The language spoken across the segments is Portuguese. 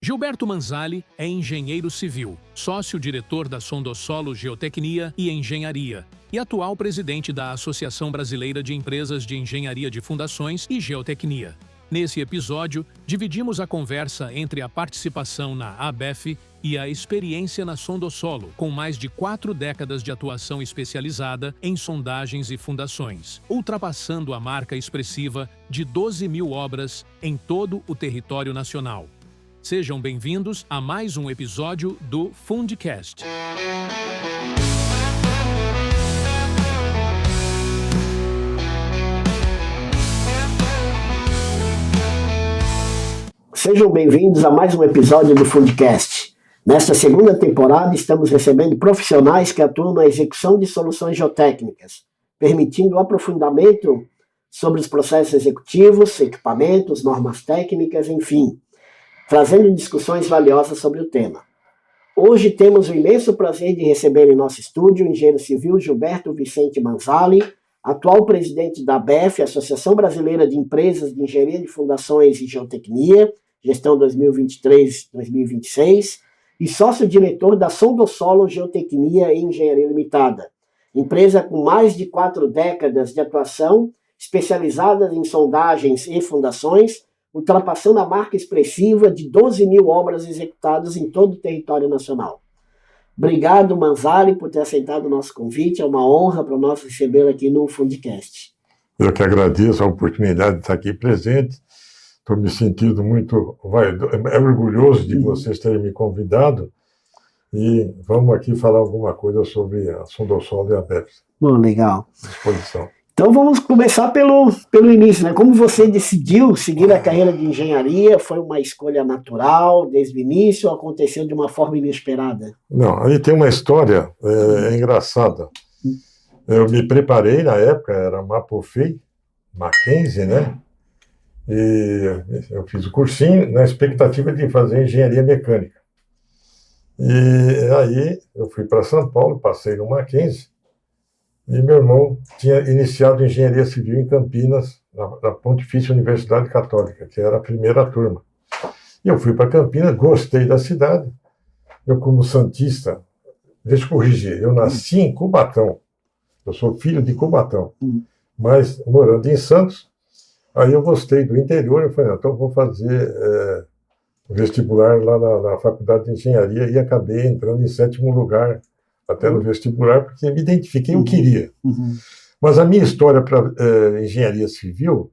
Gilberto Manzali é engenheiro civil, sócio-diretor da Sondossolo Geotecnia e Engenharia e atual presidente da Associação Brasileira de Empresas de Engenharia de Fundações e Geotecnia. Nesse episódio, dividimos a conversa entre a participação na ABEF e a experiência na Sondossolo, com mais de 4 décadas de atuação especializada em sondagens e fundações, ultrapassando a marca expressiva de 12 mil obras em todo o território nacional. Sejam bem-vindos a mais um episódio do Fundcast. Sejam bem-vindos a mais um episódio do Fundcast. Nesta segunda temporada, estamos recebendo profissionais que atuam na execução de soluções geotécnicas, permitindo o aprofundamento sobre os processos executivos, equipamentos, normas técnicas, enfim, trazendo discussões valiosas sobre o tema. Hoje temos o imenso prazer de receber em nosso estúdio o engenheiro civil Gilberto Vicente Manzali, atual presidente da ABEF, Associação Brasileira de Empresas de Engenharia de Fundações e Geotecnia, gestão 2023-2026, e sócio-diretor da Sondossolo Geotecnia e Engenharia Limitada, empresa com mais de 4 décadas de atuação, especializada em sondagens e fundações, ultrapassando a marca expressiva de 12 mil obras executadas em todo o território nacional. Obrigado, Manzali, por ter aceitado o nosso convite. É uma honra para nós recebê-lo aqui no Fundcast. Eu que agradeço a oportunidade de estar aqui presente. Estou me sentindo muito orgulhoso de vocês terem me convidado. E vamos aqui falar alguma coisa sobre a Sondossolo e a ABEF. Bom, legal. À disposição. Então vamos começar pelo início, né? Como você decidiu seguir a carreira de engenharia? Foi uma escolha natural desde o início ou aconteceu de uma forma inesperada? Não, aí tem uma história engraçada. Eu me preparei na época, era Mapofei, Mackenzie, né? E eu fiz o cursinho na expectativa de fazer engenharia mecânica. E aí eu fui para São Paulo, passei no Mackenzie. E meu irmão tinha iniciado engenharia civil em Campinas, na Pontifícia Universidade Católica, que era a primeira turma. E eu fui para Campinas, gostei da cidade. Eu, como santista, deixa eu corrigir, eu nasci em Cubatão. Eu sou filho de Cubatão, mas morando em Santos. Aí eu gostei do interior, eu falei, então vou fazer vestibular lá na Faculdade de Engenharia e acabei entrando em 7º lugar até no vestibular, porque me identifiquei, eu queria. Mas a minha história para engenharia civil,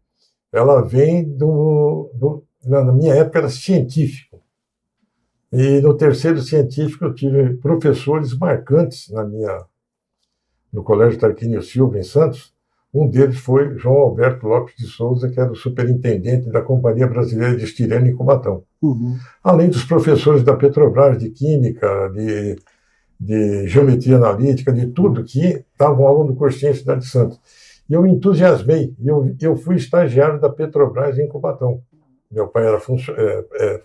ela vem na minha época era científico. E no terceiro científico eu tive professores marcantes no Colégio Tarquínio Silva, em Santos. Um deles foi João Alberto Lopes de Souza, que era o superintendente da Companhia Brasileira de Estireno em Cubatão. Além dos professores da Petrobras, de Química, de Geometria Analítica, de tudo que estavam ao longo do cursinho em Cidade de Santos. E eu me entusiasmei. Eu fui estagiário da Petrobras em Cubatão. Meu pai era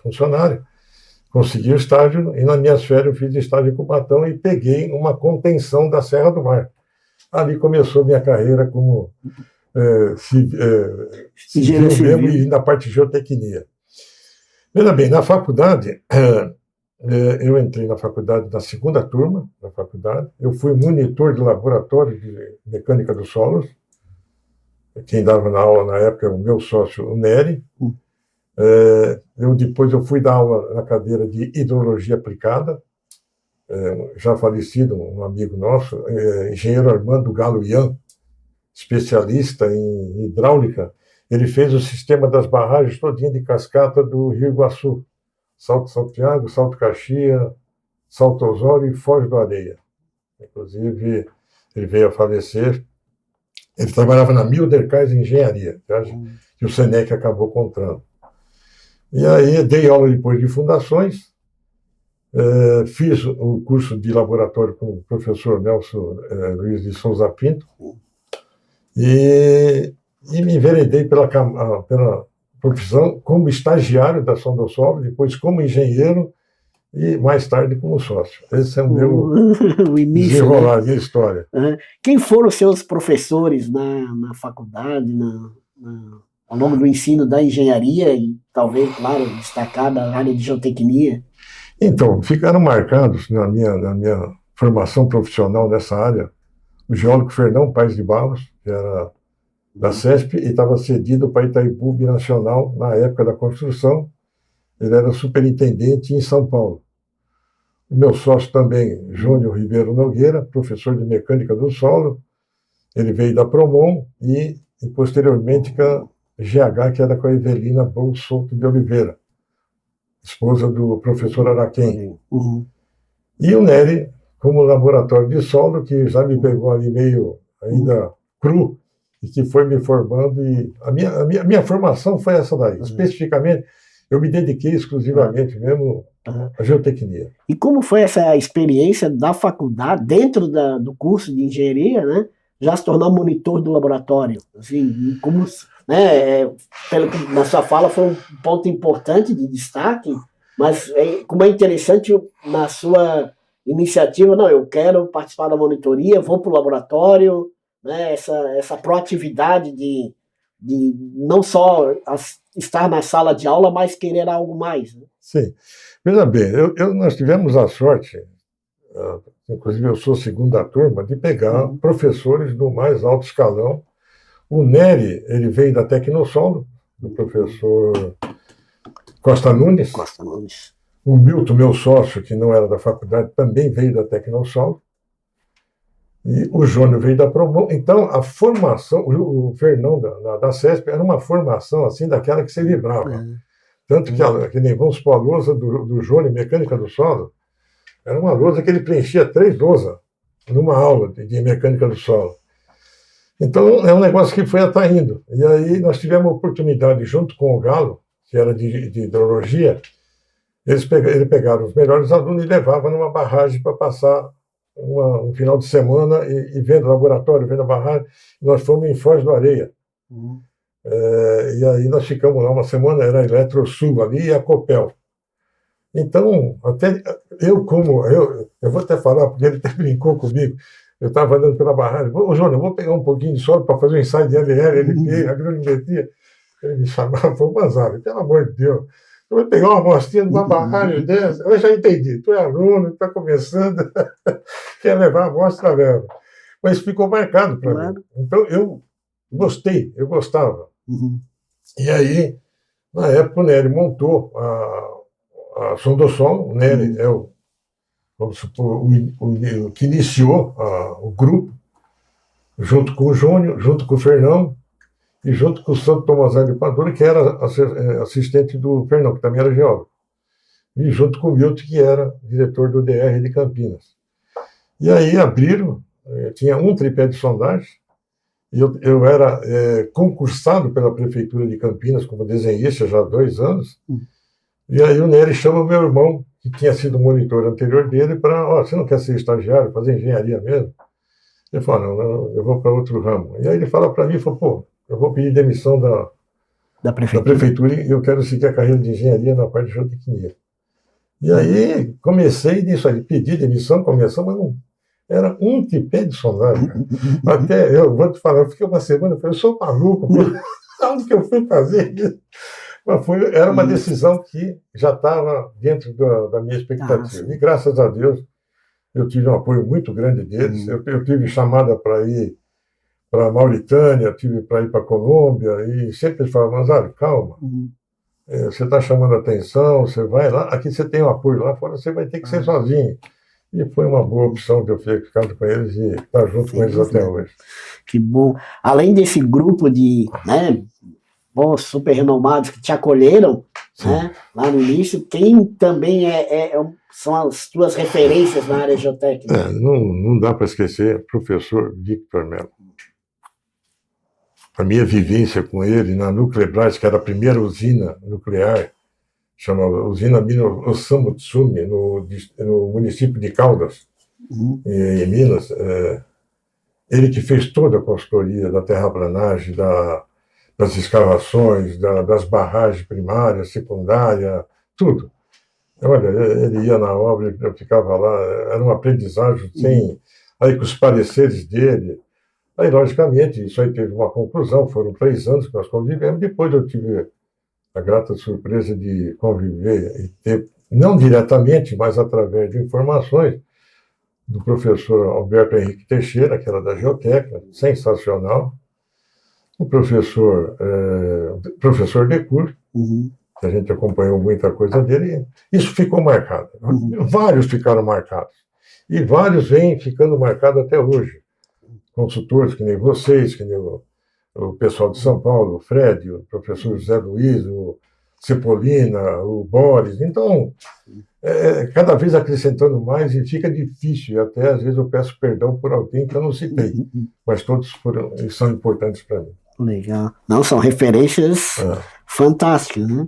funcionário, consegui o estágio, e nas minhas férias eu fiz estágio em Cubatão e peguei uma contenção da Serra do Mar. Ali começou minha carreira como civil e na parte de geotecnia. Veja bem, na faculdade, eu entrei na faculdade na 2ª turma da faculdade. Eu fui monitor de laboratório de mecânica dos solos. Quem dava na aula na época era o meu sócio, o Nery. Depois eu fui dar aula na cadeira de hidrologia aplicada. Já falecido, um amigo nosso, engenheiro Armando Galo Ian, especialista em hidráulica. Ele fez o sistema das barragens todinha de cascata do Rio Iguaçu. Salto Santiago, Salto Caxias, Salto Osório e Foz do Areia. Inclusive, ele veio a falecer. Ele trabalhava na Mildercais Engenharia, que o Senec acabou comprando. E aí, dei aula depois de fundações, fiz o curso de laboratório com o professor Nelson Luiz de Souza Pinto, e me enveredei pela profissão como estagiário da Sondossolo, depois como engenheiro e mais tarde como sócio. Esse é o meu desenrolar de história. Quem foram os seus professores na faculdade, ao longo do ensino da engenharia e talvez, claro, destacar da área de geotecnia? Então, ficaram marcados na minha formação profissional nessa área o geólogo Fernão Paes de Barros, que era da CESP e estava cedido para Itaipu Binacional na época da construção. Ele era superintendente em São Paulo. O meu sócio também, Júnior Ribeiro Nogueira, professor de mecânica do solo. Ele veio da Promon e posteriormente com a GH, que era com a Evelina Bolsouto de Oliveira, esposa do professor Araquém. Uhum. E o Nery, como laboratório de solo, que já me pegou ali meio ainda cru, e que foi me formando. E a minha formação foi essa daí. Especificamente, eu me dediquei exclusivamente mesmo à geotecnia. E como foi essa experiência da faculdade, dentro do curso de engenharia, né? Já se tornar monitor do laboratório? Assim, como, né, pelo que na sua fala foi um ponto importante de destaque, mas como é interessante na sua iniciativa, não, eu quero participar da monitoria, vou para o laboratório, né, essa proatividade de não só estar na sala de aula, mas querer algo mais. Né? Sim. Veja bem, nós tivemos a sorte, inclusive eu sou segunda turma, de pegar professores do mais alto escalão. O Nery, ele veio da Tecnosolo, do professor Costa Nunes. Costa Nunes. O Milton, meu sócio, que não era da faculdade, também veio da Tecnosolo. E o Júnior veio da Promon. Então, a formação, o Fernão da CESP era uma formação assim, daquela que se vibrava. Tanto que nem vamos supor, a lousa do Júnior, mecânica do solo, era uma lousa que ele preenchia 3 lousas numa aula de mecânica do solo. Então, é um negócio que foi atraindo. E aí nós tivemos a oportunidade, junto com o Galo, que era de hidrologia, eles pegaram os melhores alunos e levavam numa barragem para passar um final de semana e vendo o laboratório, vendo a barragem. Nós fomos em Foz do Areia. E aí nós ficamos lá uma semana, era a Eletrosul ali e a Copel. Então, até eu vou até falar, porque ele até brincou comigo, eu estava andando pela barragem, ô Jônio, eu vou pegar um pouquinho de solo para fazer um ensaio de LL, LP, agronometria. Ele me chamava, foi um azar, pelo amor de Deus. Eu vou pegar uma amostrinha de uma barragem dessa, eu já entendi, tu é aluno, está começando, quer levar a amostra, leva. Mas ficou marcado para mim. Então, eu gostei, eu gostava. E aí, na época, o Nery montou a Sondosol. O Nery é vamos supor, o que iniciou o grupo, junto com o Júnior, junto com o Fernão, e junto com o Santo Tomasello de Padura, que era assistente do Fernão, que também era geólogo. E junto com o Milton, que era diretor do DR de Campinas. E aí abriram, tinha um tripé de sondagem, e eu era concursado pela Prefeitura de Campinas como desenhista já há 2 anos. E aí o Nery chama o meu irmão, que tinha sido monitor anterior dele, para, você não quer ser estagiário, fazer engenharia mesmo? Ele falou, não, eu vou para outro ramo. E aí ele fala para mim, pô, eu vou pedir demissão da prefeitura e eu quero seguir a carreira de engenharia na parte de geotecnia. E aí comecei nisso aí, pedi demissão, começou, mas não era um tripé de sondagem. Até eu vou te falar, eu fiquei uma semana, eu sou maluco, onde que eu fui fazer isso? Mas era uma decisão que já estava dentro da minha expectativa. E graças a Deus eu tive um apoio muito grande deles. Eu tive chamada para ir para a Mauritânia, tive para ir para a Colômbia, e sempre eles falavam, mas calma, você está chamando a atenção, você vai lá, aqui você tem um apoio lá fora, você vai ter que ser sozinho. E foi uma boa opção de eu ter ficado com eles e estar junto com eles até hoje. Que bom. Além desse grupo de super renomados que te acolheram, né, lá no início, quem também são as tuas referências na área geotécnica? Não dá para esquecer o professor Victor Mello. A minha vivência com ele na Nuclebras, que era a primeira usina nuclear, chamava Usina Osamu Tsume, no município de Caldas, em Minas. Ele que fez toda a consultoria da terraplanagem, das escavações, das barragens primárias, secundárias, tudo. Olha, ele ia na obra, eu ficava lá, era uma aprendizagem sem... Aí com os pareceres dele, Aí, logicamente, isso aí teve uma conclusão, foram 3 anos que nós convivemos, depois eu tive a grata surpresa de conviver e ter, não diretamente, mas através de informações, do professor Alberto Henrique Teixeira, que era da Geotécnica, sensacional, o professor Decur, que a gente acompanhou muita coisa dele, e isso ficou marcado. Vários ficaram marcados. E vários vêm ficando marcados até hoje. Consultores que nem vocês, que nem o pessoal de São Paulo, o Fred, o professor José Luiz, o Cepolina, o Boris. Então, cada vez acrescentando mais e fica difícil. E até às vezes eu peço perdão por alguém que eu não citei, mas todos são importantes para mim. Legal. Não, são referências fantásticas, né?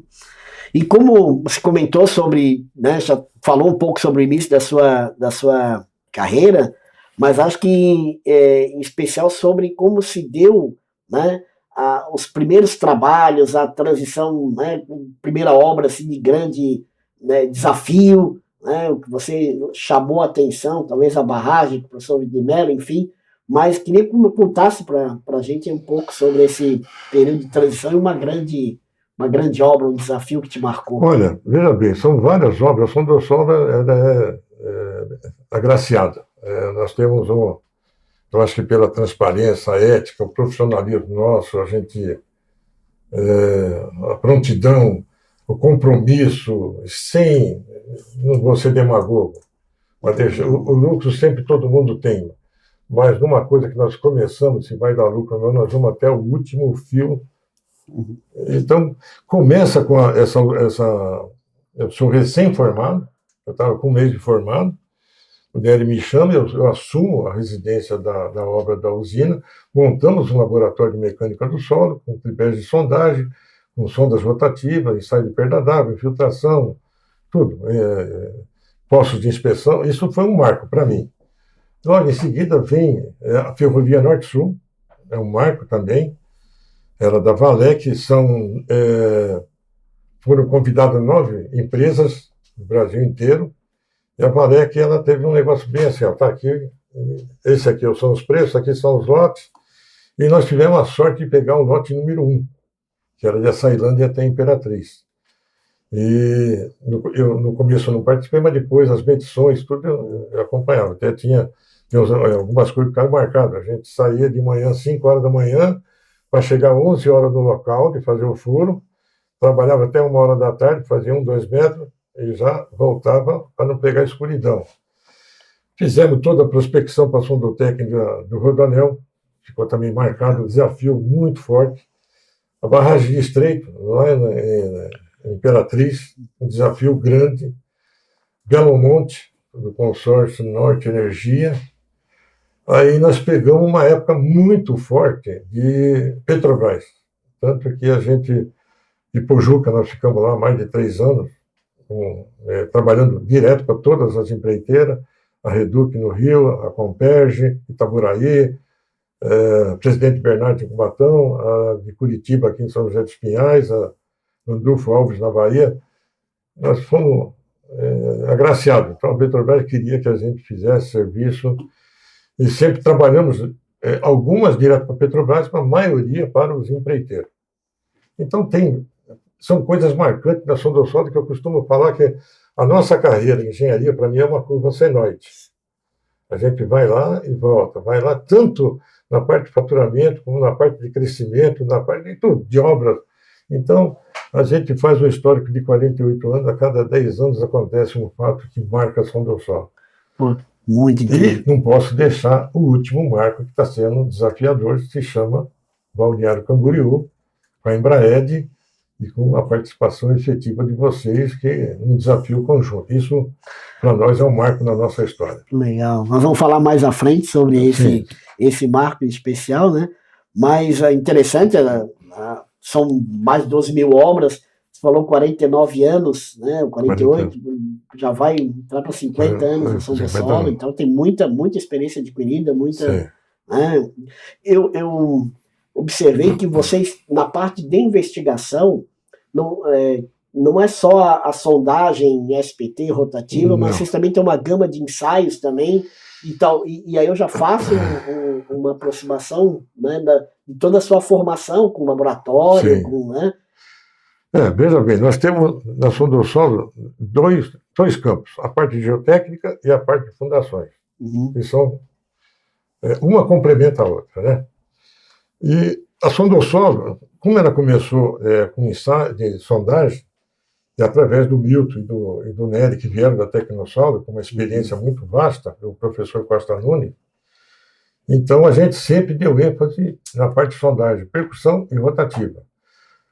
E como você comentou sobre, né, já falou um pouco sobre o início da sua carreira, mas acho que em especial sobre como se deu, né, os primeiros trabalhos, a transição, né, primeira obra assim, de grande, né, desafio, né, o que você chamou a atenção, talvez a barragem, o professor de Mello, enfim, mas queria que você contasse para a gente um pouco sobre esse período de transição e uma grande obra, um desafio que te marcou. Olha, veja bem, são várias obras, a Sondosol é agraciada. Nós temos eu acho que pela transparência, a ética, o profissionalismo nosso, a gente, a prontidão, o compromisso, não vou ser demagogo, mas o lucro sempre todo mundo tem, mas numa coisa que nós começamos, se vai dar lucro ou não, nós vamos até o último fio. Então, começa com eu sou recém-formado, eu estava com 1 mês de formado, o DL me chama, eu assumo a residência da obra da usina, montamos um laboratório de mecânica do solo, com tripés de sondagem, com sondas rotativas, ensaio de perda d'água, infiltração, tudo, postos de inspeção, isso foi um marco para mim. Logo em seguida vem a Ferrovia Norte-Sul, é um marco também, era da Valec, foram convidadas 9 empresas do Brasil inteiro, e a Valec, ela teve um negócio bem assim, tá aqui, esse aqui são os preços, aqui são os lotes, e nós tivemos a sorte de pegar o lote número 1, que era de Açailândia até Imperatriz. E eu no começo eu não participei, mas depois as medições, tudo eu acompanhava, até tinha algumas coisas que ficaram marcadas, a gente saía de manhã, 5 horas da manhã, para chegar 11 horas no local de fazer o furo, trabalhava até 1 hora da tarde, fazia 2 metros, e já voltava para não pegar escuridão. Fizemos toda a prospecção para a sondotécnica do Rodoanel, ficou também marcado um desafio muito forte. A barragem de Estreito, lá em Imperatriz, um desafio grande. Belo Monte, do consórcio Norte Energia. Aí nós pegamos uma época muito forte de Petrobras, tanto que a gente, de Pojuca, nós ficamos lá mais de 3 anos, trabalhando direto para todas as empreiteiras, a Reduc no Rio, a Comperge, Itaburaí, Presidente Bernardo de Cubatão, a de Curitiba aqui em São José dos Pinhais, a Landulfo Alves na Bahia. Nós fomos agraciados. Então a Petrobras queria que a gente fizesse serviço e sempre trabalhamos, algumas direto para a Petrobras, mas a maioria para os empreiteiros. Então são coisas marcantes da Sondosol que eu costumo falar que a nossa carreira em engenharia, para mim, é uma curva senoide. A gente vai lá e volta, vai lá tanto na parte de faturamento, como na parte de crescimento, na parte de tudo, de obras. Então, a gente faz um histórico de 48 anos, a cada 10 anos acontece um fato que marca a Sondosol. Muito interessante. E não posso deixar o último marco que está sendo desafiador, que se chama Balneário Camboriú, com a Embraed, e com a participação efetiva de vocês, que é um desafio conjunto. Isso, para nós, é um marco na nossa história. Legal. Nós vamos falar mais à frente sobre esse marco especial, né? Mas é interessante, são mais de 12 mil obras, você falou 49 anos, né? 48, já vai entrar para 50 anos na Sondosol, então tem muita experiência adquirida, muita... Né? Eu observei que vocês, na parte de investigação, não é só a sondagem SPT rotativa, mas vocês também têm uma gama de ensaios também, e tal. E aí eu já faço uma aproximação, né, de toda a sua formação com laboratório, né? Veja bem, nós temos na Sondosolo dois campos, a parte de geotécnica e a parte de fundações. Que são, uma complementa a outra, né? E a Sondosolo, como ela começou com ensaio de sondagem, e através do Milton e do Nery, que vieram da Tecnosolo, com uma experiência muito vasta, o professor Costa Nunes, então a gente sempre deu ênfase na parte de sondagem, percussão e rotativa.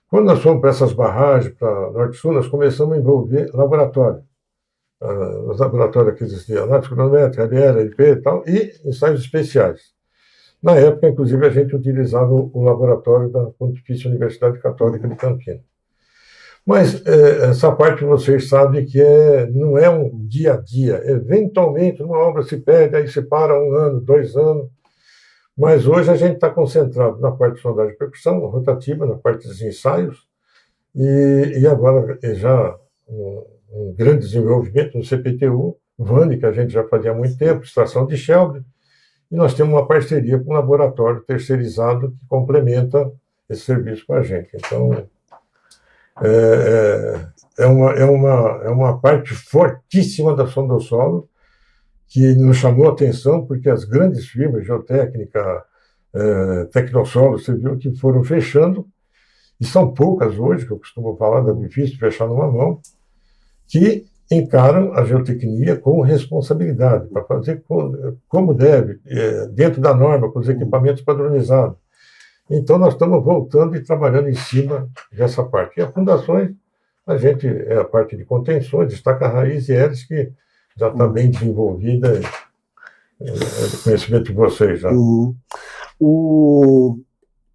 Quando nós fomos para essas barragens, para Norte-Sul, nós começamos a envolver laboratório. Os laboratórios que existiam, análise cronométrica, ADL, LP e tal, e ensaios especiais. Na época, inclusive, a gente utilizava o laboratório da Pontifícia Universidade Católica de Campinas. Mas essa parte vocês sabem que não é um dia a dia. Eventualmente, uma obra se perde, aí se para 1 ano, 2 anos. Mas hoje a gente está concentrado na parte de sondagem de percussão, rotativa, na parte dos ensaios, e agora já um grande desenvolvimento no CPTU, VANE, que a gente já fazia há muito tempo, estação de Shelby, e nós temos uma parceria com um laboratório terceirizado que complementa esse serviço com a gente. Então, é uma parte fortíssima da Sondosolo, que nos chamou a atenção, porque as grandes firmas, Geotécnica, Tecnosolo, você viu que foram fechando, e são poucas hoje, que eu costumo falar, é difícil fechar numa mão, que encaram a geotecnia com responsabilidade, para fazer como deve, dentro da norma, com os equipamentos padronizados. Então, nós estamos voltando e trabalhando em cima dessa parte. E as fundações, a gente é a parte de contenções, destaca a raiz e hélice, que já está bem desenvolvida, do conhecimento de vocês. Já.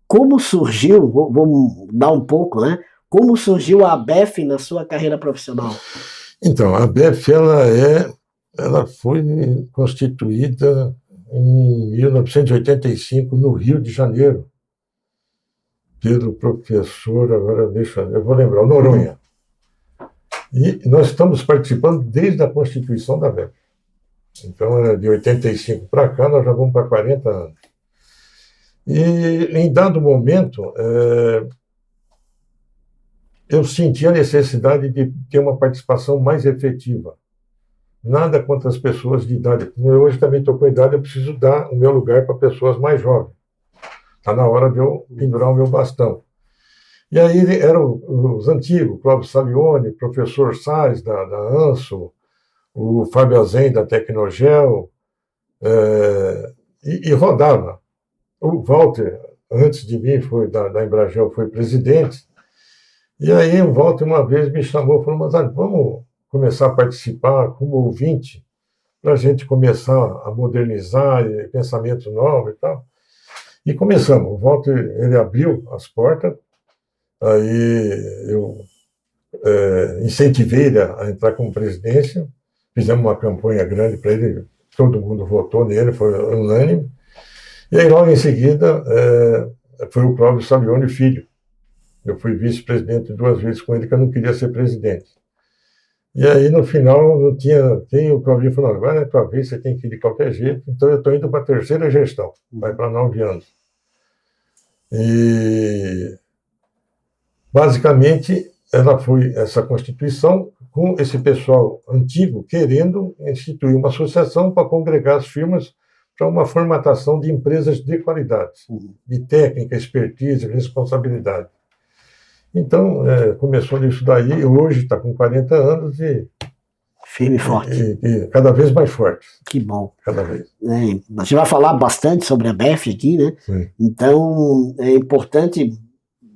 Como surgiu, vamos dar um pouco, né? Como surgiu a ABEF na sua carreira profissional? Então, a ABEF, ela foi constituída em 1985, no Rio de Janeiro, pelo professor, eu vou lembrar, o Noronha. E nós estamos participando desde a constituição da ABEF. Então, de 85 para cá, nós já vamos para 40 anos. E, em dado momento, eu senti a necessidade de ter uma participação mais efetiva. Nada contra as pessoas de idade. Eu hoje também estou com idade, eu preciso dar o meu lugar para pessoas mais jovens. Está na hora de eu pendurar o meu bastão. E aí eram os antigos, Cláudio Salione, professor Sais, da ANSO, o Fábio Azen, da Tecnogel, e rodava. O Walter, antes de mim, foi da Embragel, foi presidente. E aí o Walter uma vez me chamou e falou, mas vamos começar a participar como ouvinte, para a gente começar a modernizar pensamento novo e tal. E começamos. O Walter, ele abriu as portas, aí eu incentivei ele a entrar como presidência, fizemos uma campanha grande para ele, todo mundo votou nele, foi unânime. E aí, logo em seguida, foi o Cláudio Salione Filho. Eu fui vice-presidente 2 vezes com ele, que eu não queria ser presidente. E aí, no final, não tinha. O Cláudio falou: agora é a tua vez, você tem que ir de qualquer jeito. Então, eu estou indo para a 3ª gestão, vai para 9 anos. E, basicamente, ela foi essa constituição com esse pessoal antigo querendo instituir uma associação para congregar as firmas para uma formatação de empresas de qualidade, de técnica, expertise, responsabilidade. Então, começou nisso daí, hoje está com 40 anos e... Firme e forte. E cada vez mais forte. Que bom. Cada vez. A gente vai falar bastante sobre a ABEF aqui, né? Sim. Então, é importante,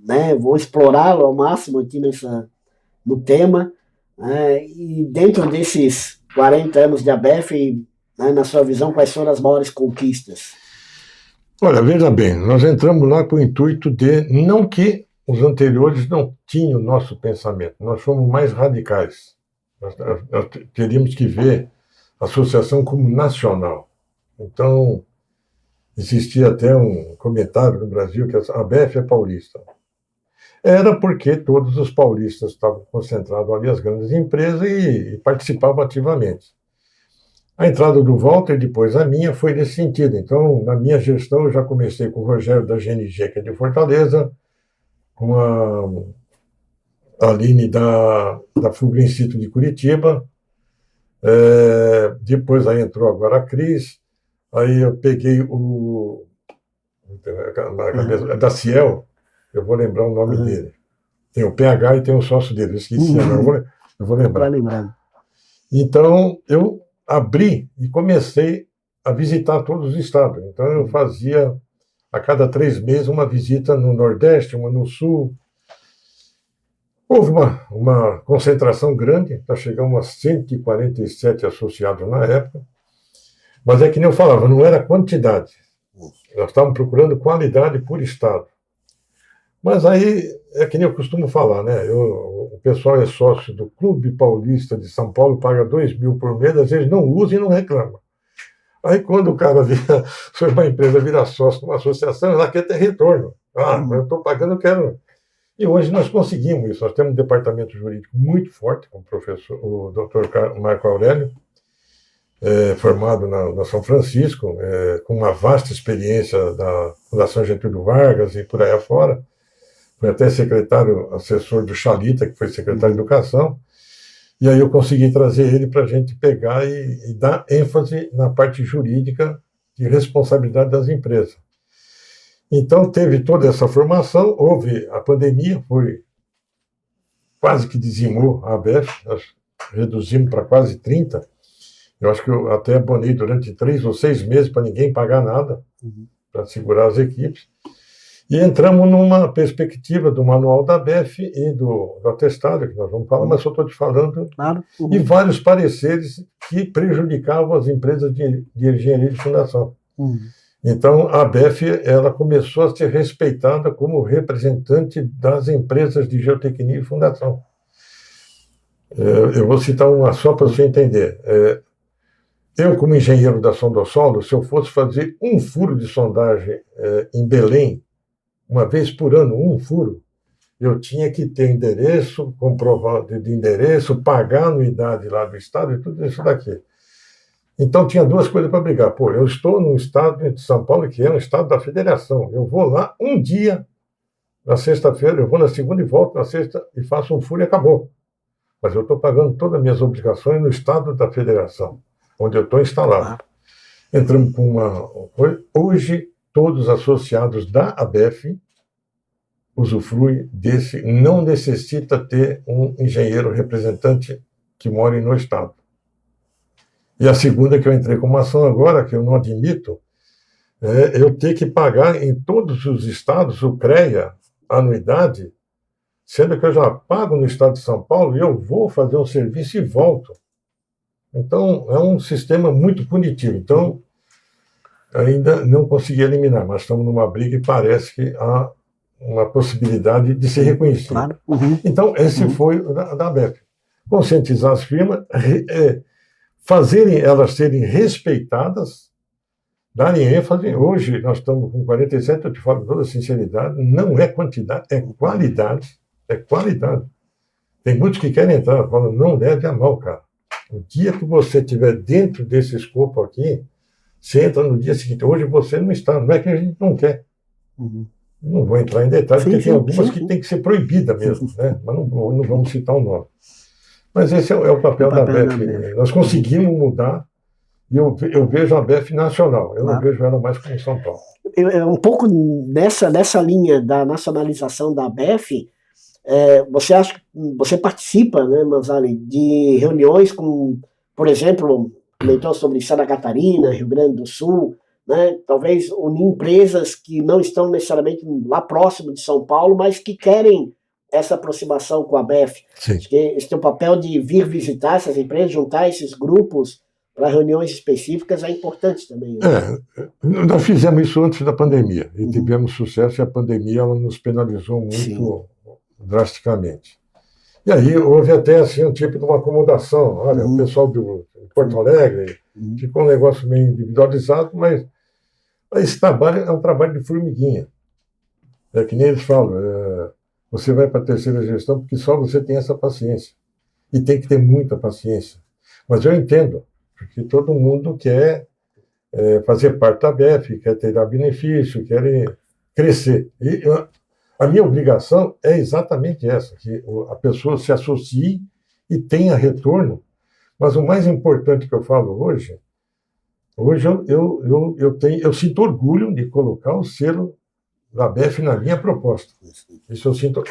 né? Vou explorá-lo ao máximo aqui no tema. E dentro desses 40 anos de ABEF, né, na sua visão, quais foram as maiores conquistas? Olha, veja bem, nós entramos lá com o intuito de, não que os anteriores não tinham o nosso pensamento, nós fomos mais radicais. Nós teríamos que ver a associação como nacional. Então, existia até um comentário no Brasil que a ABEF é paulista. Era porque todos os paulistas estavam concentrados ali, as grandes empresas, e participavam ativamente. A entrada do Walter, depois a minha, foi nesse sentido. Então, na minha gestão, eu já comecei com o Rogério da GNG, que é de Fortaleza, com a Aline da Fugro Instituto de Curitiba, depois aí entrou agora a Cris, aí eu peguei da Ciel, eu vou lembrar o nome dele. Tem o PH e tem o sócio dele, eu esqueci, eu vou lembrar. Então, eu abri e comecei a visitar todos os estados. Então, eu fazia, a cada 3 meses, uma visita no Nordeste, uma no Sul. Houve uma concentração grande, nós chegamos a 147 associados na época, mas é que nem eu falava, não era quantidade. Nós estávamos procurando qualidade por estado. Mas aí, é que nem eu costumo falar, né? O pessoal é sócio do Clube Paulista de São Paulo, paga 2.000 por mês, às vezes não usa e não reclama. Aí quando o cara foi uma empresa virar sócio de uma associação, ela quer ter retorno. Eu estou pagando, eu quero. E hoje nós conseguimos isso. Nós temos um departamento jurídico muito forte, com o Dr. Marco Aurélio, formado na São Francisco, com uma vasta experiência da Fundação Getúlio Vargas e por aí afora. Foi até secretário, assessor do Chalita, que foi secretário de Educação. E aí eu consegui trazer ele para a gente pegar e dar ênfase na parte jurídica de responsabilidade das empresas. Então, teve toda essa formação, houve a pandemia, foi quase que dizimou a ABEF, nós reduzimos para quase 30. Eu acho que eu até abonei durante 3 ou 6 meses para ninguém pagar nada, para segurar as equipes. E entramos numa perspectiva do manual da ABEF e do atestado, que nós vamos falar, mas só estou te falando, e vários pareceres que prejudicavam as empresas de engenharia de fundação. Então, a ABEF ela começou a ser respeitada como representante das empresas de geotecnia e fundação. Eu vou citar uma só para você entender. Eu, como engenheiro da Sondossolo, se eu fosse fazer um furo de sondagem em Belém, uma vez por ano, um furo, eu tinha que ter endereço, comprovante de endereço, pagar a anuidade lá do Estado e tudo isso daqui. Então, tinha 2 coisas para brigar. Eu estou no estado de São Paulo, que é um estado da federação. Eu vou lá um dia, na sexta-feira, eu vou na segunda e volto na sexta e faço um furo e acabou. Mas eu estou pagando todas as minhas obrigações no estado da federação, onde eu estou instalado. Entramos com uma... Hoje, todos os associados da ABEF usufruem desse, não necessita ter um engenheiro representante que more no estado. E a segunda que eu entrei com uma ação agora, que eu não admito, eu ter que pagar em todos os estados o CREA, anuidade, sendo que eu já pago no estado de São Paulo e eu vou fazer um serviço e volto. Então, é um sistema muito punitivo. Então, ainda não consegui eliminar, mas estamos numa briga e parece que há uma possibilidade de ser reconhecido. Claro. Então, esse foi da ABEF. Conscientizar as firmas, fazerem elas serem respeitadas, darem ênfase. Hoje nós estamos com 47, eu te falo com toda sinceridade, não é quantidade, é qualidade. É qualidade. Tem muitos que querem entrar, falam, não deve a mal, cara. O dia que você estiver dentro desse escopo aqui, você entra no dia seguinte. Hoje você não está, não é que a gente não quer. Não vou entrar em detalhes, porque tem algumas que tem que ser proibida mesmo, né? Mas não vamos citar o nome. Mas esse é o papel da ABEF. Nós conseguimos mudar, e eu vejo a ABEF nacional, eu não vejo ela mais como São Paulo. Um pouco nessa linha da nacionalização da ABEF, você participa, né, Manzali, de reuniões com, por exemplo, comentou sobre Santa Catarina, Rio Grande do Sul, né, talvez unir empresas que não estão necessariamente lá próximo de São Paulo, mas que querem essa aproximação com a ABEF. Acho que esse tem o papel de vir visitar essas empresas, juntar esses grupos para reuniões específicas é importante também. Né? Nós fizemos isso antes da pandemia e tivemos sucesso, e a pandemia ela nos penalizou muito drasticamente. E aí houve até assim, um tipo de uma acomodação. Olha, o pessoal de Porto Alegre ficou um negócio meio individualizado, mas esse trabalho é um trabalho de formiguinha. É que nem eles falam, você vai para a terceira gestão porque só você tem essa paciência. E tem que ter muita paciência. Mas eu entendo, porque todo mundo quer fazer parte da BF, quer ter benefício, quer crescer. E a minha obrigação é exatamente essa, que a pessoa se associe e tenha retorno. Mas o mais importante que eu falo hoje eu sinto orgulho de colocar o selo da BF na minha proposta. Isso eu sinto.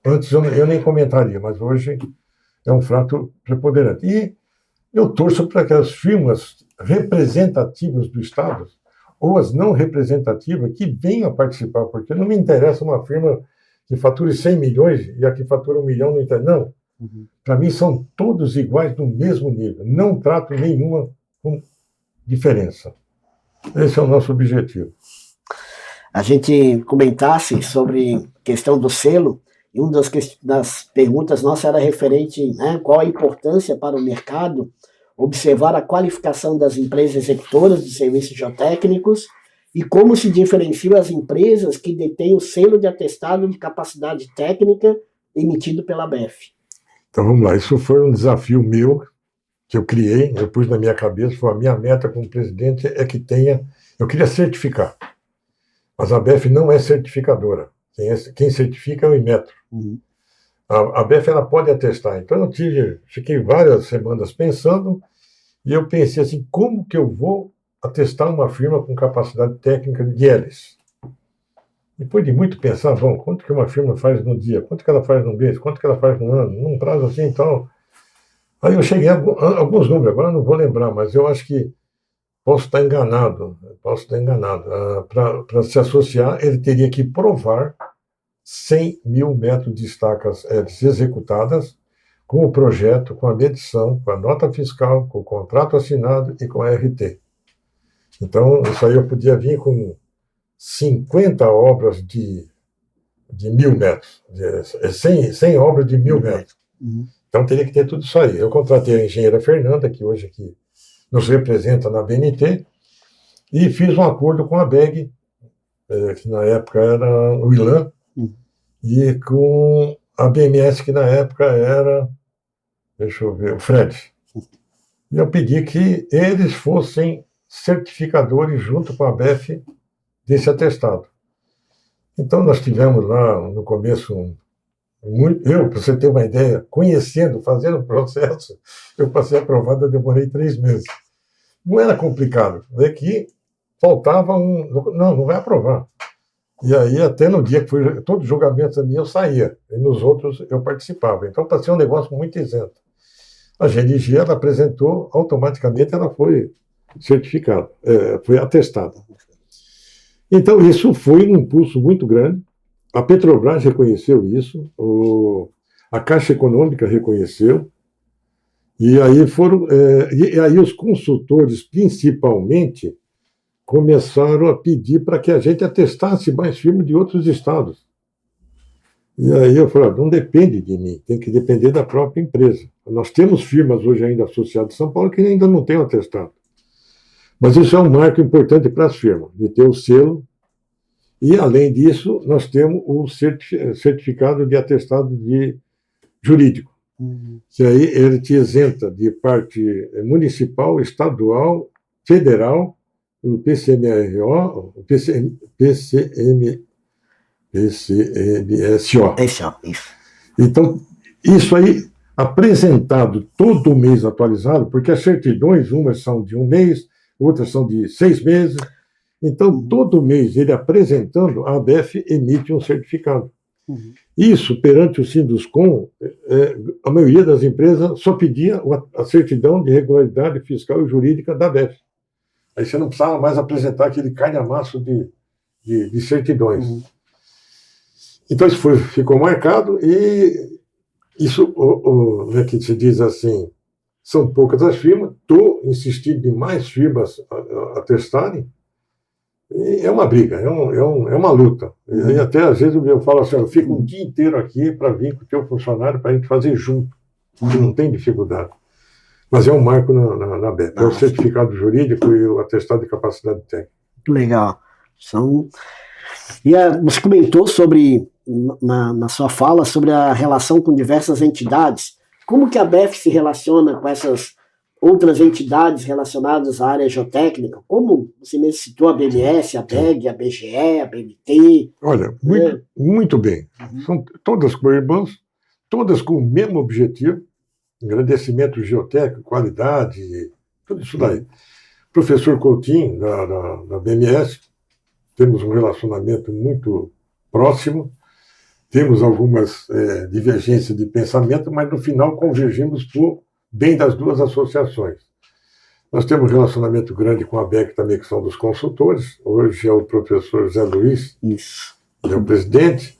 Antes eu nem comentaria, mas hoje é um fato preponderante. E eu torço para que as firmas representativas do Estado, ou as não representativas, que venham a participar, porque não me interessa uma firma que fature 100 milhões e a que fatura 1 milhão não interessa. Não. Para mim são todos iguais no mesmo nível. Não trato nenhuma com diferença. Esse é o nosso objetivo. A gente comentasse sobre questão do selo, e uma das perguntas nossas era referente, né, qual a importância para o mercado observar a qualificação das empresas executoras de serviços geotécnicos e como se diferenciam as empresas que detêm o selo de atestado de capacidade técnica emitido pela BF. Então vamos lá, isso foi um desafio meu, que eu criei, eu pus na minha cabeça, foi a minha meta como presidente, é que tenha, eu queria certificar, mas a BF não é certificadora, quem certifica é o Inmetro. A BF ela pode atestar, então fiquei várias semanas pensando, e eu pensei assim, como que eu vou atestar uma firma com capacidade técnica de hélice? Depois de muito pensar, bom, quanto que uma firma faz no dia, quanto que ela faz no mês, quanto que ela faz no ano, num prazo assim e tal. Aí eu cheguei a alguns números, agora não vou lembrar, mas eu acho que posso estar enganado. Para se associar, ele teria que provar 100 mil metros de estacas hélices executadas, com o projeto, com a medição, com a nota fiscal, com o contrato assinado e com a RT. Então, isso aí eu podia vir com 50 obras de 1.000 metros, 100 obras de 1.000 metros. Então teria que ter tudo isso aí. Eu contratei a engenheira Fernanda, que hoje aqui nos representa na BNT, e fiz um acordo com a BEG, que na época era o ILAN, e com a BMS, que na época era, deixa eu ver, o Fred. E eu pedi que eles fossem certificadores junto com a BF desse atestado. Então, nós tivemos lá, no começo, para você ter uma ideia, conhecendo, fazendo o processo, eu passei aprovado, eu demorei 3 meses. Não era complicado, é que faltava não vai aprovar. E aí, até no dia que foi todos os julgamentos a mim, eu saía, e nos outros eu participava. Então, passei um negócio muito isento. A GNG, ela apresentou, automaticamente ela foi certificada, foi atestada. Então, isso foi um impulso muito grande. A Petrobras reconheceu isso, a Caixa Econômica reconheceu, e aí os consultores, principalmente, começaram a pedir para que a gente atestasse mais firmas de outros estados. E aí eu falei, não depende de mim, tem que depender da própria empresa. Nós temos firmas hoje ainda associadas em São Paulo que ainda não têm o atestado. Mas isso é um marco importante para as firmas, de ter o selo. E, além disso, nós temos o certificado de atestado jurídico, que aí ele te isenta de parte municipal, estadual, federal, o PCMRO, o PCMSO. Então, isso aí, apresentado todo mês atualizado, porque as certidões, umas são de 1 mês, outras são de 6 meses. Então, todo mês, ele apresentando, a ABF emite um certificado. Isso, perante o Sinduscom, a maioria das empresas só pedia a certidão de regularidade fiscal e jurídica da ABF. Aí você não precisava mais apresentar aquele calhamaço de certidões. Então, isso ficou marcado e isso, que se diz assim, são poucas as firmas, estou insistindo em mais firmas atestarem, e é uma briga, é uma luta. E até às vezes eu falo assim, eu fico um dia inteiro aqui para vir com o teu funcionário para a gente fazer junto, que não tem dificuldade. Mas é um marco na BEP, é o certificado jurídico e o atestado de capacidade técnica. Muito legal. E você comentou sobre na sua fala sobre a relação com diversas entidades. Como que a ABEF se relaciona com essas outras entidades relacionadas à área geotécnica? Como você mesmo citou a BMS, a BEG, a BGE, a BNT? Olha, muito bem. São todas co-irmãs, todas com o mesmo objetivo, agradecimento geotécnico, qualidade, tudo isso daí. Professor Coutinho, da BMS, temos um relacionamento muito próximo, temos algumas divergências de pensamento, mas no final convergimos para o bem das duas associações. Nós temos um relacionamento grande com a BEC também, que são dos consultores. Hoje é o professor Zé Luiz, ele é o presidente.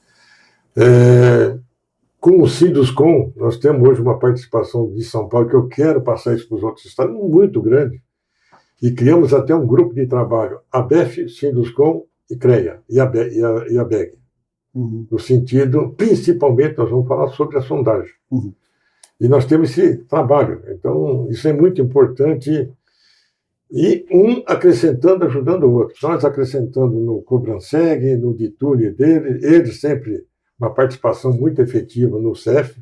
Com o Sinduscom, nós temos hoje uma participação de São Paulo, que eu quero passar isso para os outros estados, muito grande. E criamos até um grupo de trabalho, ABEF, Sinduscom e CREA, e a BEG. No sentido, principalmente, nós vamos falar sobre a sondagem. E nós temos esse trabalho. Então, isso é muito importante. E um acrescentando, ajudando o outro. Nós acrescentando no Cobranseg, no Ditune dele, ele sempre uma participação muito efetiva no CEF.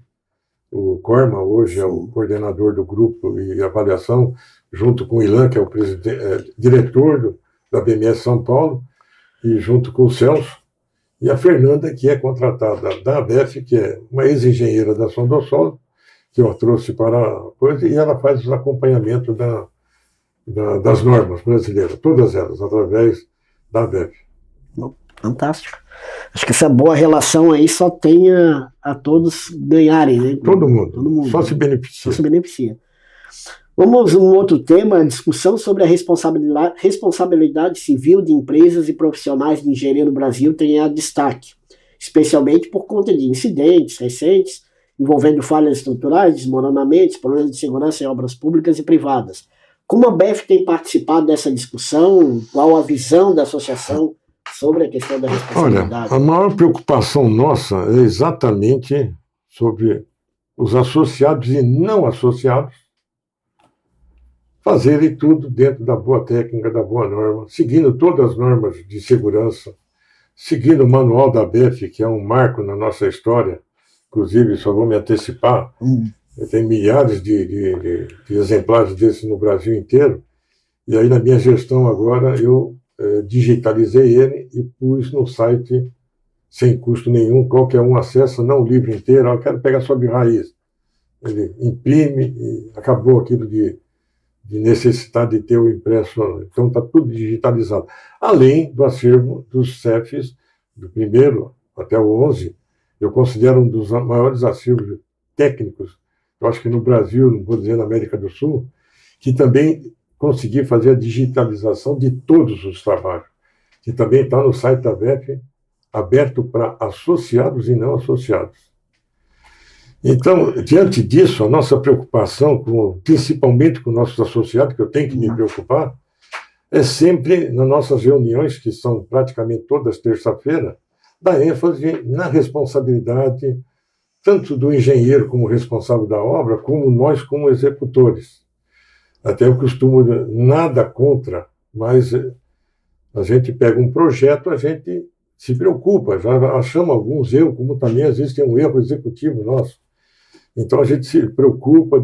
O Corma hoje é o coordenador do grupo e avaliação, junto com o Ilan, que é o diretor da BMS São Paulo, e junto com o Celso, e a Fernanda, que é contratada da ABEF, que é uma ex-engenheira da Sondossolo, que eu trouxe para a coisa, e ela faz os acompanhamentos das normas brasileiras, todas elas, através da ABEF. Fantástico. Acho que essa boa relação aí só tem a todos ganharem, né? Todo mundo. Só se beneficia. Só se beneficia. Vamos a um outro tema, a discussão sobre a responsabilidade civil de empresas e profissionais de engenharia no Brasil tem destaque, especialmente por conta de incidentes recentes envolvendo falhas estruturais, desmoronamentos, problemas de segurança em obras públicas e privadas. Como a BEF tem participado dessa discussão? Qual a visão da associação sobre a questão da responsabilidade? Olha, a maior preocupação nossa é exatamente sobre os associados e não associados fazerem tudo dentro da boa técnica, da boa norma, seguindo todas as normas de segurança, seguindo o manual da BEF, que é um marco na nossa história. Inclusive, só vou me antecipar, tem milhares de exemplares desses no Brasil inteiro, e aí na minha gestão agora eu digitalizei ele e pus no site sem custo nenhum, qualquer um acessa, não o livro inteiro, eu quero pegar sobre raiz. Ele imprime e acabou aquilo de necessidade de ter o impresso. Então está tudo digitalizado. Além do acervo dos CEFs, do primeiro até o 11, eu considero um dos maiores acervos técnicos, eu acho que no Brasil, não vou dizer na América do Sul, que também consegui fazer a digitalização de todos os trabalhos, que também está no site da BEF, aberto para associados e não associados. Então, diante disso, a nossa preocupação, principalmente com nossos associados, que eu tenho que me preocupar, é sempre, nas nossas reuniões, que são praticamente todas terça-feira, dar ênfase na responsabilidade, tanto do engenheiro como responsável da obra, como nós como executores. Até eu costumo, nada contra, mas a gente pega um projeto, a gente se preocupa, já achamos alguns erros, como também às vezes tem um erro executivo nosso. Então a gente se preocupa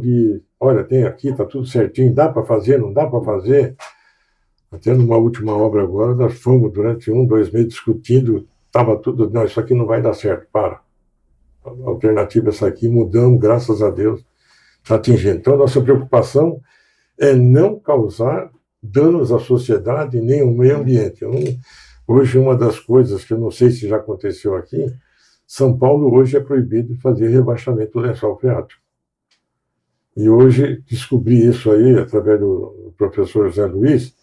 olha, tem aqui, está tudo certinho, dá para fazer, não dá para fazer. Até numa última obra agora, nós fomos durante 2 meses discutindo, estava tudo, não, isso aqui não vai dar certo, para. A alternativa é essa aqui, mudamos, graças a Deus, está atingindo. Então a nossa preocupação é não causar danos à sociedade nem ao meio ambiente. Hoje, uma das coisas que eu não sei se já aconteceu aqui, São Paulo hoje é proibido de fazer rebaixamento do lençol freático. E hoje descobri isso aí, através do professor Zé Luiz,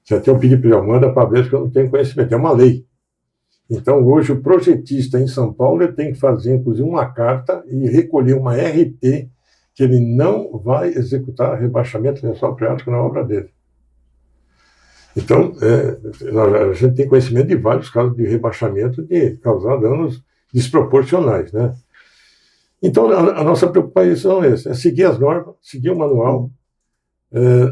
que até eu pedi para ele, manda para ver, porque eu não tenho conhecimento, é uma lei. Então, hoje, o projetista em São Paulo ele tem que fazer, inclusive, uma carta e recolher uma RT que ele não vai executar rebaixamento do lençol freático na obra dele. Então, a gente tem conhecimento de vários casos de rebaixamento de causar danos desproporcionais, né? Então, a nossa preocupação é essa, é seguir as normas, seguir o manual.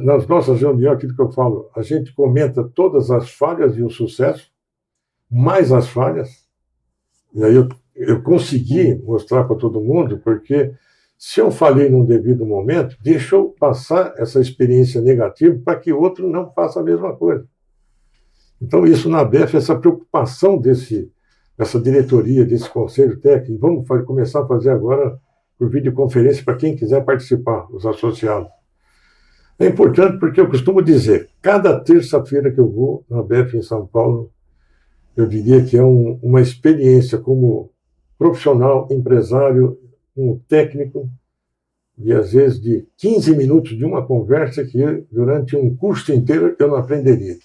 Nas nossas reuniões, aquilo que eu falo, a gente comenta todas as falhas e o sucesso, mais as falhas, e aí eu eu consegui mostrar para todo mundo, porque se eu falei num devido momento, deixa eu passar essa experiência negativa para que outro não faça a mesma coisa. Então, isso na ABEF, essa preocupação dessa diretoria, desse conselho técnico, vamos começar a fazer agora por videoconferência para quem quiser participar, os associados. É importante porque eu costumo dizer, cada terça-feira que eu vou na ABEF em São Paulo, eu diria que é uma experiência como profissional, empresário, como técnico, e às vezes de 15 minutos de uma conversa que durante um curso inteiro eu não aprenderia.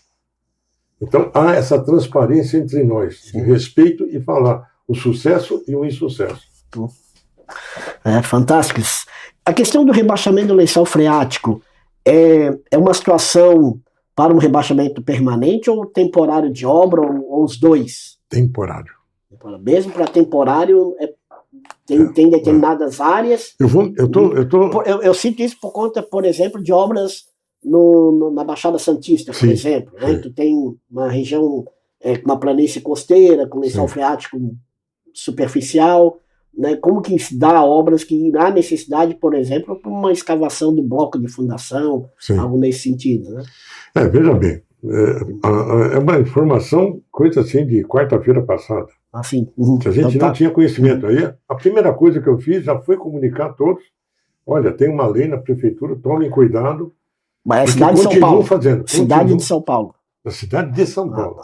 Então há essa transparência entre nós, de respeito e falar o sucesso e o insucesso. Fantástico. A questão do rebaixamento do lençol freático é uma situação para um rebaixamento permanente ou temporário de obra, ou os dois? Temporário. Mesmo para temporário, tem determinadas áreas. Eu cito isso por conta, por exemplo, de obras na Baixada Santista, por exemplo. Né? Tu tem uma região, uma planície costeira, com lençol freático superficial. Né? Como que se dá obras que há necessidade, por exemplo, para uma escavação do bloco de fundação, algo nesse sentido, né? Veja bem, é uma informação, coisa assim, de quarta-feira passada. Assim, que a gente não tinha conhecimento. Aí, a primeira coisa que eu fiz já foi comunicar a todos, olha, tem uma lei na prefeitura, tomem cuidado. Mas é a cidade de São Paulo. Cidade de São Paulo. Da cidade de São Paulo.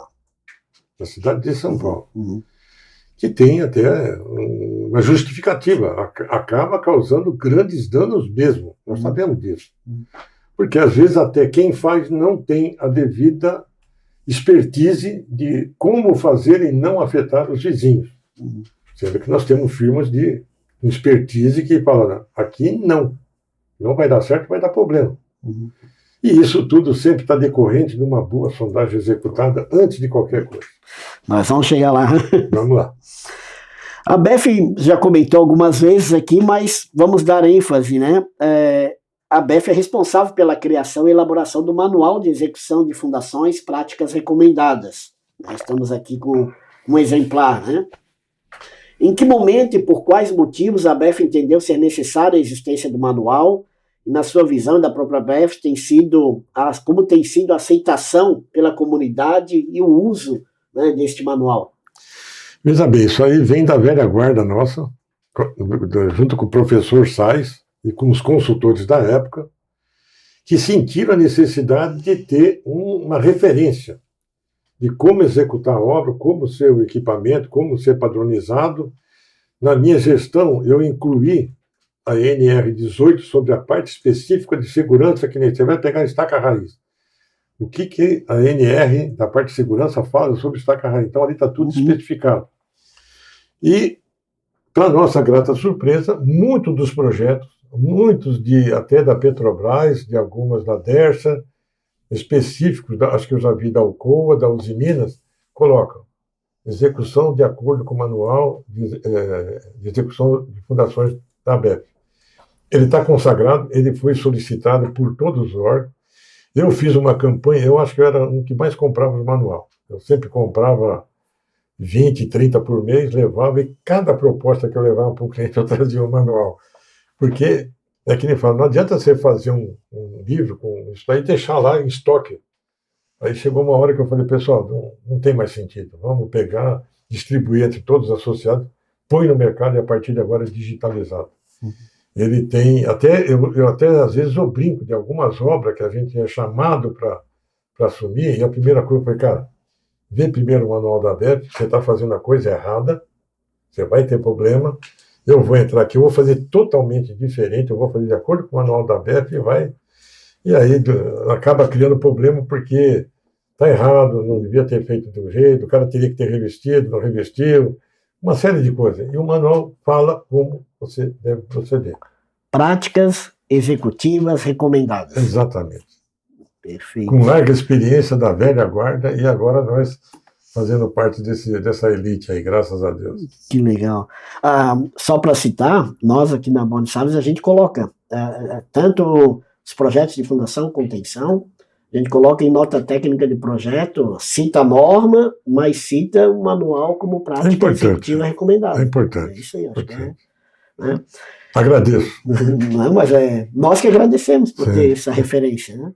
Da cidade de São Paulo. Que tem até uma justificativa, acaba causando grandes danos mesmo, nós sabemos disso. Porque às vezes até quem faz não tem a devida expertise de como fazer e não afetar os vizinhos. Sendo que nós temos firmas de expertise que falam, aqui não vai dar certo, vai dar problema. E isso tudo sempre está decorrente de uma boa sondagem executada antes de qualquer coisa. Nós vamos chegar lá. Vamos lá. A ABEF já comentou algumas vezes aqui, mas vamos dar ênfase, né? A ABEF é responsável pela criação e elaboração do Manual de Execução de Fundações Práticas Recomendadas. Nós estamos aqui com um exemplar, né? Em que momento e por quais motivos a ABEF entendeu ser necessária a existência do manual? E na sua visão da própria ABEF, como tem sido a aceitação pela comunidade e o uso, né, deste manual? Veja bem, isso aí vem da velha guarda nossa, junto com o professor Sais e com os consultores da época, que sentiram a necessidade de ter uma referência de como executar a obra, como ser o equipamento, como ser padronizado. Na minha gestão, eu incluí a NR18 sobre a parte específica de segurança, que nem você vai pegar a estaca raiz. O que a NR da parte de segurança fala sobre estaca raiz? Então ali está tudo especificado. E, para nossa grata surpresa, muitos dos projetos, muitos até da Petrobras, de algumas da Dersa, específicos, acho que eu já vi da Alcoa, da Uzi Minas, colocam execução de acordo com o manual de execução de fundações da ABEF. Ele está consagrado, ele foi solicitado por todos os órgãos. Eu fiz uma campanha, eu acho que eu era um que mais comprava o manual. Eu sempre comprava 20, 30 por mês, levava, e cada proposta que eu levava para o cliente eu trazia um manual. Porque, é que nem fala, não adianta você fazer um livro com isso aí e deixar lá em estoque. Aí chegou uma hora que eu falei, pessoal, não tem mais sentido, vamos pegar, distribuir entre todos os associados, põe no mercado e a partir de agora é digitalizado. Ele tem, eu até às vezes eu brinco de algumas obras que a gente é chamado para assumir, e a primeira coisa foi, cara, vê primeiro o manual da ABEF, você está fazendo a coisa errada, você vai ter problema, eu vou entrar aqui, eu vou fazer totalmente diferente, eu vou fazer de acordo com o manual da ABEF e aí acaba criando problema porque está errado, não devia ter feito de um jeito, o cara teria que ter revestido, não revestiu, uma série de coisas. E o manual fala como você deve proceder. Práticas executivas recomendadas. Exatamente. Perfeito. Com larga experiência da velha guarda e agora nós fazendo parte dessa elite aí, graças a Deus. Que legal. Só para citar, nós aqui na Bond Chaves, a gente coloca tanto os projetos de fundação, contenção, A gente coloca em nota técnica de projeto, cita a norma, mas cita o manual como prática executiva recomendada. É importante. É isso aí, acho que é. Né? Agradeço. Não, mas nós que agradecemos por ter essa referência. Né?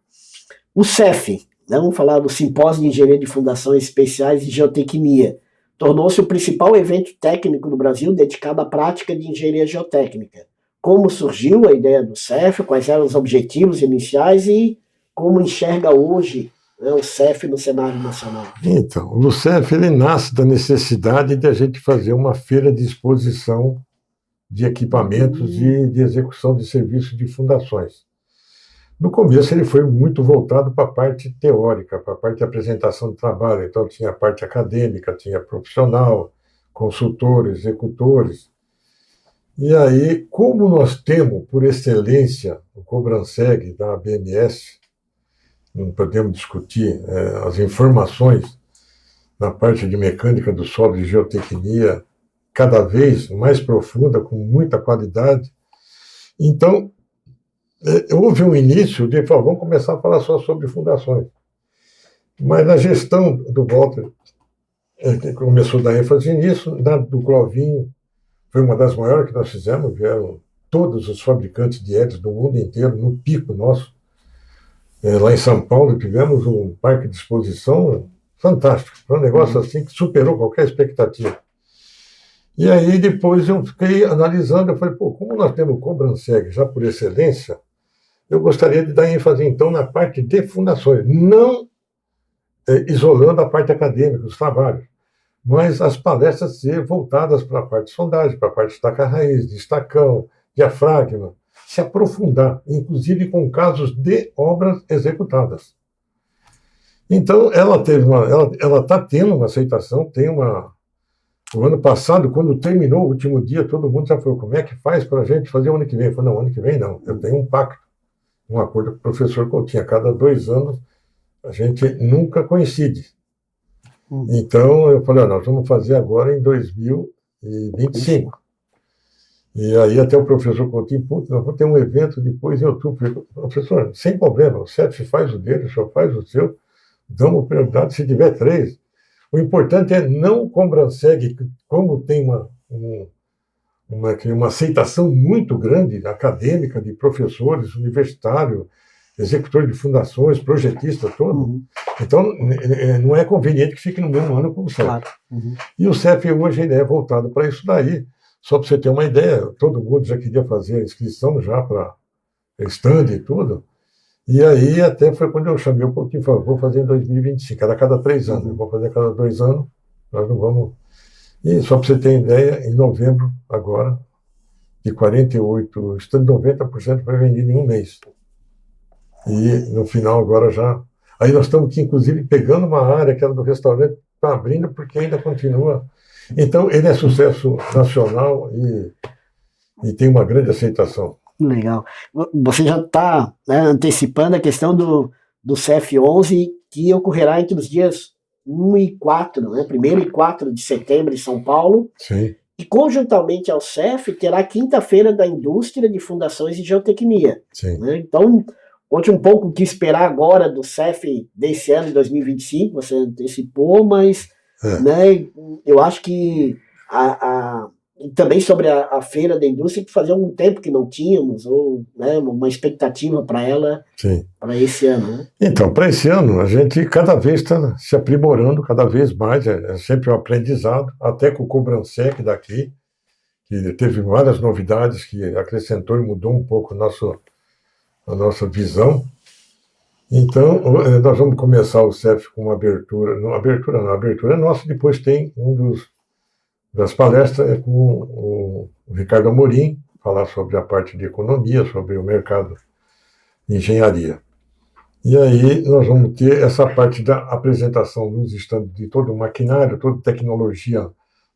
O CEF, né, vamos falar do Simpósio de Engenharia de Fundações Especiais de Geotecnia, tornou-se o principal evento técnico do Brasil dedicado à prática de engenharia geotécnica. Como surgiu a ideia do CEF, quais eram os objetivos iniciais e como enxerga hoje, né, o CEF no cenário nacional? Então, o CEF ele nasce da necessidade de a gente fazer uma feira de exposição de equipamentos e de execução de serviços de fundações. No começo ele foi muito voltado para a parte teórica, para a parte de apresentação de trabalho. Então tinha a parte acadêmica, tinha profissional, consultor, executores. E aí, como nós temos, por excelência, o Cobranseg da ABMS, não podemos discutir as informações na parte de mecânica do solo e geotecnia, cada vez mais profunda, com muita qualidade. Então, houve um início de, vamos começar a falar só sobre fundações. Mas na gestão do Walter, começou a dar ênfase nisso, do Clovinho, foi uma das maiores que nós fizemos, vieram todos os fabricantes de hélices do mundo inteiro, no pico nosso. Lá em São Paulo tivemos um parque de exposição fantástico, foi um negócio assim que superou qualquer expectativa. E aí depois eu fiquei analisando, eu falei, como nós temos o Cobranseg já por excelência, eu gostaria de dar ênfase então na parte de fundações, não isolando a parte acadêmica, os trabalhos, mas as palestras ser voltadas para a parte de sondagem, para a parte de estaca-raiz, de estacão, diafragma, se aprofundar, inclusive com casos de obras executadas. Então, ela está tendo uma aceitação, O ano passado, quando terminou o último dia, todo mundo já falou, como é que faz para a gente fazer o ano que vem? Eu falei, não, ano que vem não, eu tenho um pacto, um acordo com o professor Coutinho, a cada 2 anos a gente nunca coincide. Então, eu falei, nós vamos fazer agora em 2025. E aí até o professor Coutinho, nós vamos ter um evento depois em outubro. Eu falei, professor, sem problema, o CEF faz o dele, o senhor faz o seu, damos prioridade se tiver 3. O importante é não o Cobranseg, como tem uma aceitação muito grande, acadêmica, de professores, universitários, executores de fundações, projetistas, todo. Então, não é conveniente que fique no mesmo ano com o CEF. Claro. E o CEF hoje ele é voltado para isso daí. Só para você ter uma ideia, todo mundo já queria fazer a inscrição já para stand e tudo. E aí até foi quando eu chamei o Coutinho e falei, vou fazer em 2025, era a cada 3 anos, eu vou fazer a cada 2 anos, nós não vamos... E só para você ter ideia, em novembro, agora, de 48 stand, 90% foi vendido em um mês. E no final agora já... Aí nós estamos aqui, inclusive, pegando uma área que era do restaurante, está abrindo porque ainda continua... Então, ele é sucesso nacional e tem uma grande aceitação. Legal. Você já está, né, antecipando a questão do CEF 11, que ocorrerá entre os dias 1 e 4, né, 1º e 4 de setembro em São Paulo. Sim. E, conjuntamente ao CEF, terá a 5ª-feira da Indústria de Fundações e Geotecnia. Sim. Né? Então, conte um pouco o que esperar agora do CEF desse ano de 2025, você antecipou, mas... Né, eu acho que também sobre a feira da indústria, que fazia algum tempo que não tínhamos, ou né, uma expectativa para ela, para esse ano. Né? Então, para esse ano, a gente cada vez está se aprimorando, cada vez mais, é sempre um aprendizado, até com o Cobranseg daqui, que teve várias novidades que acrescentou e mudou um pouco a nossa visão. Então, nós vamos começar o CEF com uma abertura. Não, a abertura é nossa, depois tem das palestras com o Ricardo Amorim, falar sobre a parte de economia, sobre o mercado de engenharia. E aí nós vamos ter essa parte da apresentação nos estandes de todo o maquinário, toda tecnologia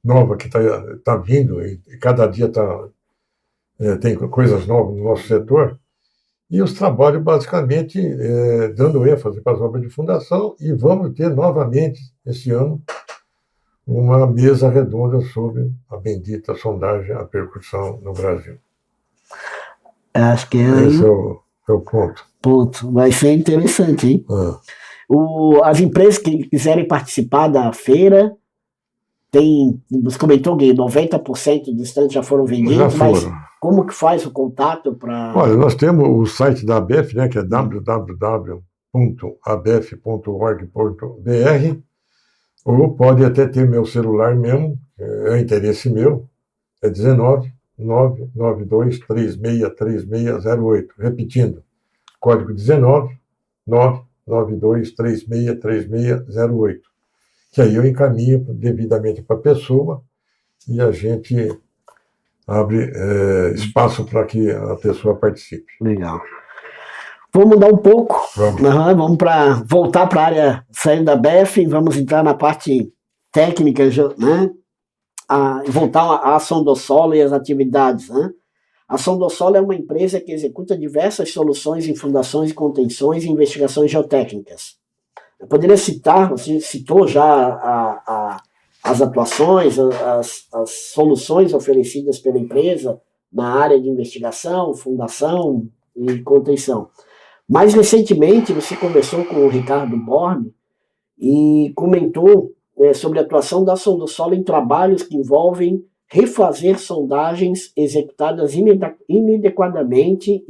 nova que está vindo, e cada dia tem coisas novas no nosso setor. E os trabalhos, basicamente, dando ênfase para as obras de fundação, e vamos ter novamente, esse ano, uma mesa redonda sobre a bendita sondagem, a percussão no Brasil. Acho que Esse é É o ponto. Ponto. Vai ser interessante, hein? As empresas que quiserem participar da feira, você comentou que 90% dos stands já foram vendidos, mas como que faz o contato para... Olha, nós temos o site da ABEF, né, que é www.abef.org.br, ou pode até ter meu celular mesmo, é interesse meu, é 19-992-363608. Repetindo, código 19-992-363608. Que aí eu encaminho devidamente para a pessoa e a gente abre espaço para que a pessoa participe. Legal. Vamos mudar um pouco. Vamos voltar para a área, saindo da BEF, vamos entrar na parte técnica, né? Voltar à Sondossolo e as atividades, né? A Sondossolo é uma empresa que executa diversas soluções em fundações e contenções e investigações geotécnicas. Eu poderia citar, você citou já as atuações, as soluções oferecidas pela empresa na área de investigação, fundação e contenção. Mais recentemente, você conversou com o Ricardo Borne e comentou sobre a atuação da Sondossolo em trabalhos que envolvem refazer sondagens executadas inadequadamente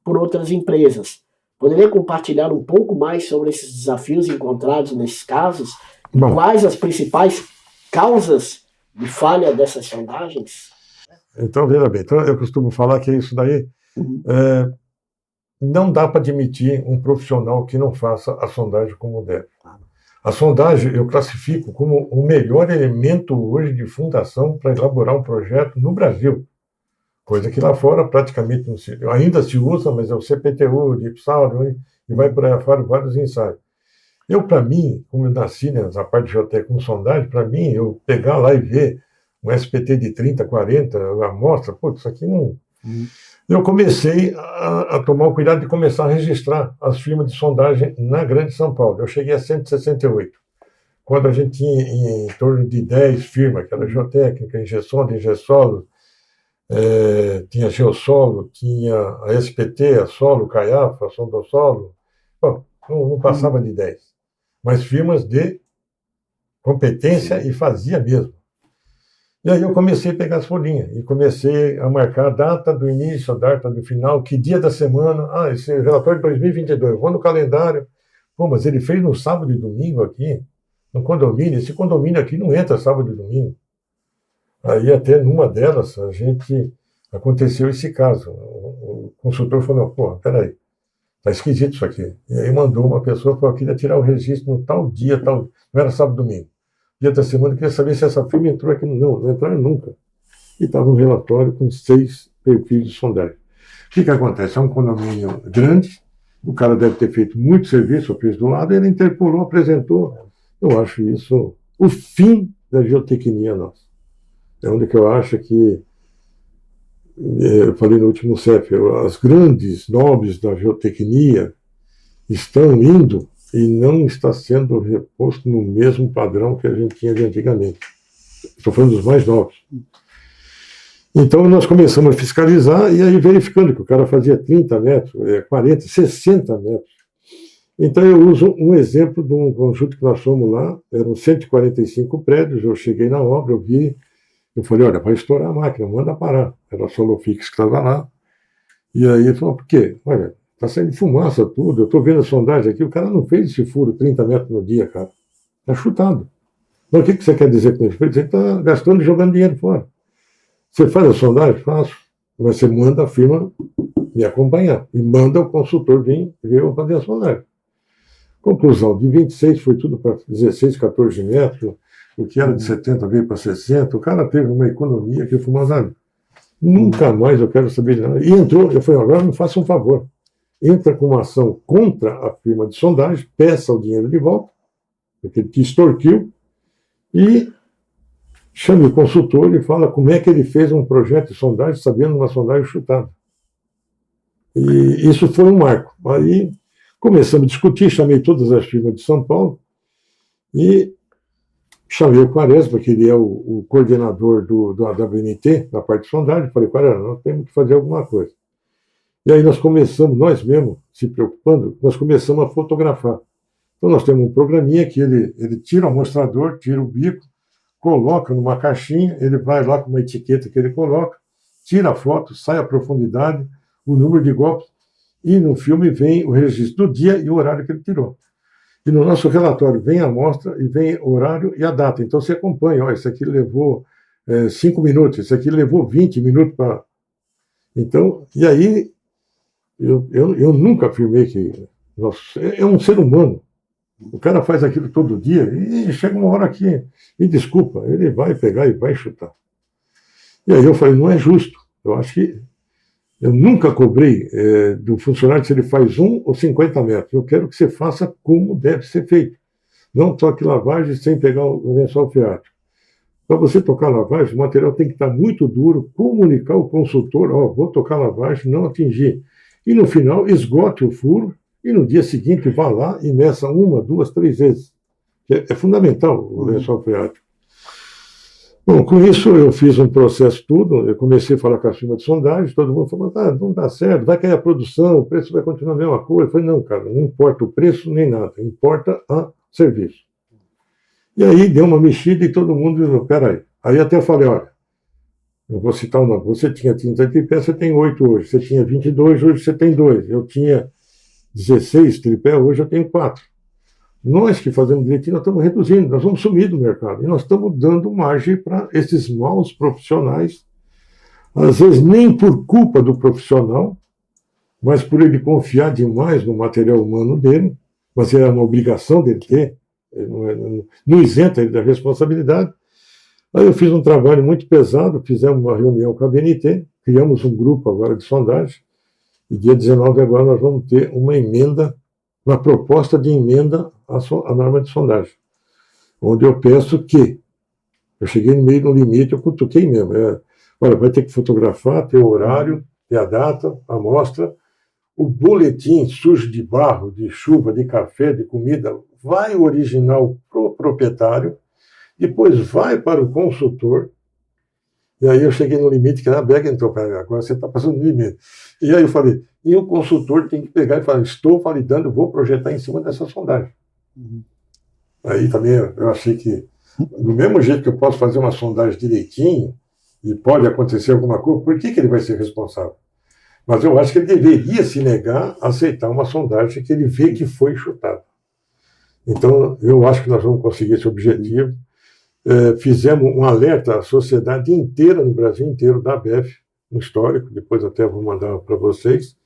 por outras empresas. Poderia compartilhar um pouco mais sobre esses desafios encontrados nesses casos? Bom, quais as principais causas de falha dessas sondagens? Então, veja bem, eu costumo falar que isso daí não dá para admitir um profissional que não faça a sondagem como deve. A sondagem eu classifico como o melhor elemento hoje de fundação para elaborar um projeto no Brasil. Coisa que lá fora praticamente não ainda se usa, mas é o CPTU, de IPSAL, e vai por aí fora vários ensaios. Para mim, como eu nasci nessa parte de geotécnica com sondagem, para mim, eu pegar lá e ver um SPT de 30, 40, amostra, isso aqui não... Eu comecei a tomar o cuidado de começar a registrar as firmas de sondagem na Grande São Paulo. Eu cheguei a 168. Quando a gente tinha em torno de 10 firmas, que era geotécnica, Ingesonda, Ingesolo, tinha Geossolo, tinha a SPT, a Solo, Caiafa, a Sondossolo. Bom, não passava de 10. Mas firmas de competência e fazia mesmo. E aí eu comecei a pegar as folhinhas e comecei a marcar a data do início, a data do final, que dia da semana. Esse relatório de 2022, vou no calendário. Mas ele fez no sábado e domingo aqui, no condomínio. Esse condomínio aqui não entra sábado e domingo. Aí até numa delas aconteceu esse caso. O consultor falou, peraí, tá esquisito isso aqui. E aí mandou uma pessoa que queria tirar o registro no tal dia, não era sábado e domingo. Dia da semana, queria saber se essa firma entrou aqui. Não entraram nunca. E estava um relatório com 6 perfis de sondagem. O que acontece? É um condomínio grande, o cara deve ter feito muito serviço, fez do lado, ele interpolou, apresentou. Eu acho isso o fim da geotecnia nossa. É onde que eu acho que, eu falei no último CEF, as grandes nobres da geotecnia estão indo e não está sendo reposto no mesmo padrão que a gente tinha de antigamente. Estou falando dos mais novos. Então nós começamos a fiscalizar e aí verificando que o cara fazia 30 metros, 40, 60 metros. Então eu uso um exemplo de um conjunto que nós fomos lá, eram 145 prédios, eu cheguei na obra, eu falei, olha, vai estourar a máquina, manda parar. Era a Solofix que estava lá. E aí ele falou, por quê? Olha, está saindo fumaça tudo, eu estou vendo a sondagem aqui, o cara não fez esse furo 30 metros no dia, cara. Está chutado. Mas o que você quer dizer com isso? Você está gastando e jogando dinheiro fora. Você faz a sondagem? Faço. Mas você manda a firma me acompanhar. E manda o consultor vir eu fazer a sondagem. Conclusão, de 26 foi tudo para 16, 14 metros. O que era de 70 veio para 60. O cara teve uma economia que fumou nada. Nunca mais eu quero saber de nada. E entrou, eu falei, agora me faça um favor. Entra com uma ação contra a firma de sondagem, peça o dinheiro de volta, porque ele te extorquiu, e chame o consultor e fala como é que ele fez um projeto de sondagem sabendo uma sondagem chutada. E isso foi um marco. Aí começamos a discutir, chamei todas as firmas de São Paulo e chamei o Quaresma, que ele é o coordenador do AWNT, na parte de sondagem, falei, Quaresma, nós temos que fazer alguma coisa. E aí nós começamos, nós mesmos, se preocupando, nós começamos a fotografar. Então nós temos um programinha que ele tira o amostrador, tira o bico, coloca numa caixinha, ele vai lá com uma etiqueta que ele coloca, tira a foto, sai a profundidade, o número de golpes, e no filme vem o registro do dia e o horário que ele tirou. E no nosso relatório vem a amostra e vem o horário e a data. Então você acompanha, ó, esse aqui levou 5 minutos, esse aqui levou 20 minutos para... Então, e aí, eu nunca afirmei que... Nossa, é um ser humano. O cara faz aquilo todo dia e chega uma hora que, me desculpa, ele vai pegar e vai chutar. E aí eu falei, não é justo. Eu acho que eu nunca cobrei do funcionário se ele faz 1 ou 50 metros. Eu quero que você faça como deve ser feito. Não toque lavagem sem pegar o lençol freático. Para você tocar lavagem, o material tem que estar muito duro, comunicar ao consultor, ó, vou tocar lavagem, não atingir. E no final, esgote o furo e no dia seguinte vá lá e meça 1, 2, 3 vezes. É fundamental o lençol freático. Bom, com isso eu fiz um processo tudo, eu comecei a falar com a firma de sondagem, todo mundo falou, não dá certo, vai cair a produção, o preço vai continuar a mesma coisa. Eu falei, não, cara, não importa o preço nem nada, importa o serviço. E aí deu uma mexida e todo mundo disse, peraí. Aí até falei, olha, eu vou citar o nome, você tinha 30 tripés, você tem 8 hoje, você tinha 22, hoje você tem 2, eu tinha 16 tripés, hoje eu tenho 4. Nós que fazemos direitinho, nós estamos reduzindo, nós vamos sumir do mercado. E nós estamos dando margem para esses maus profissionais, às vezes nem por culpa do profissional, mas por ele confiar demais no material humano dele, mas é uma obrigação dele ter, não isenta ele da responsabilidade. Aí eu fiz um trabalho muito pesado, fizemos uma reunião com a BNT, criamos um grupo agora de sondagem, e dia 19 agora nós vamos ter uma emenda, uma proposta de emenda à norma de sondagem, onde eu peço que, eu cheguei no meio do limite, eu cutuquei mesmo, olha, vai ter que fotografar, ter o horário, ter a data, a amostra, o boletim sujo de barro, de chuva, de café, de comida, vai o original para o proprietário, depois vai para o consultor, e aí eu cheguei no limite, que a BEG entrou para agora você está passando no limite. E aí eu falei, e o consultor tem que pegar e falar, estou validando, vou projetar em cima dessa sondagem. Aí também eu achei que, do mesmo jeito que eu posso fazer uma sondagem direitinho, e pode acontecer alguma coisa, por que ele vai ser responsável? Mas eu acho que ele deveria se negar a aceitar uma sondagem que ele vê que foi chutada. Então, eu acho que nós vamos conseguir esse objetivo. Fizemos um alerta à sociedade inteira, no Brasil inteiro, da ABEF, no histórico, depois até vou mandar para vocês,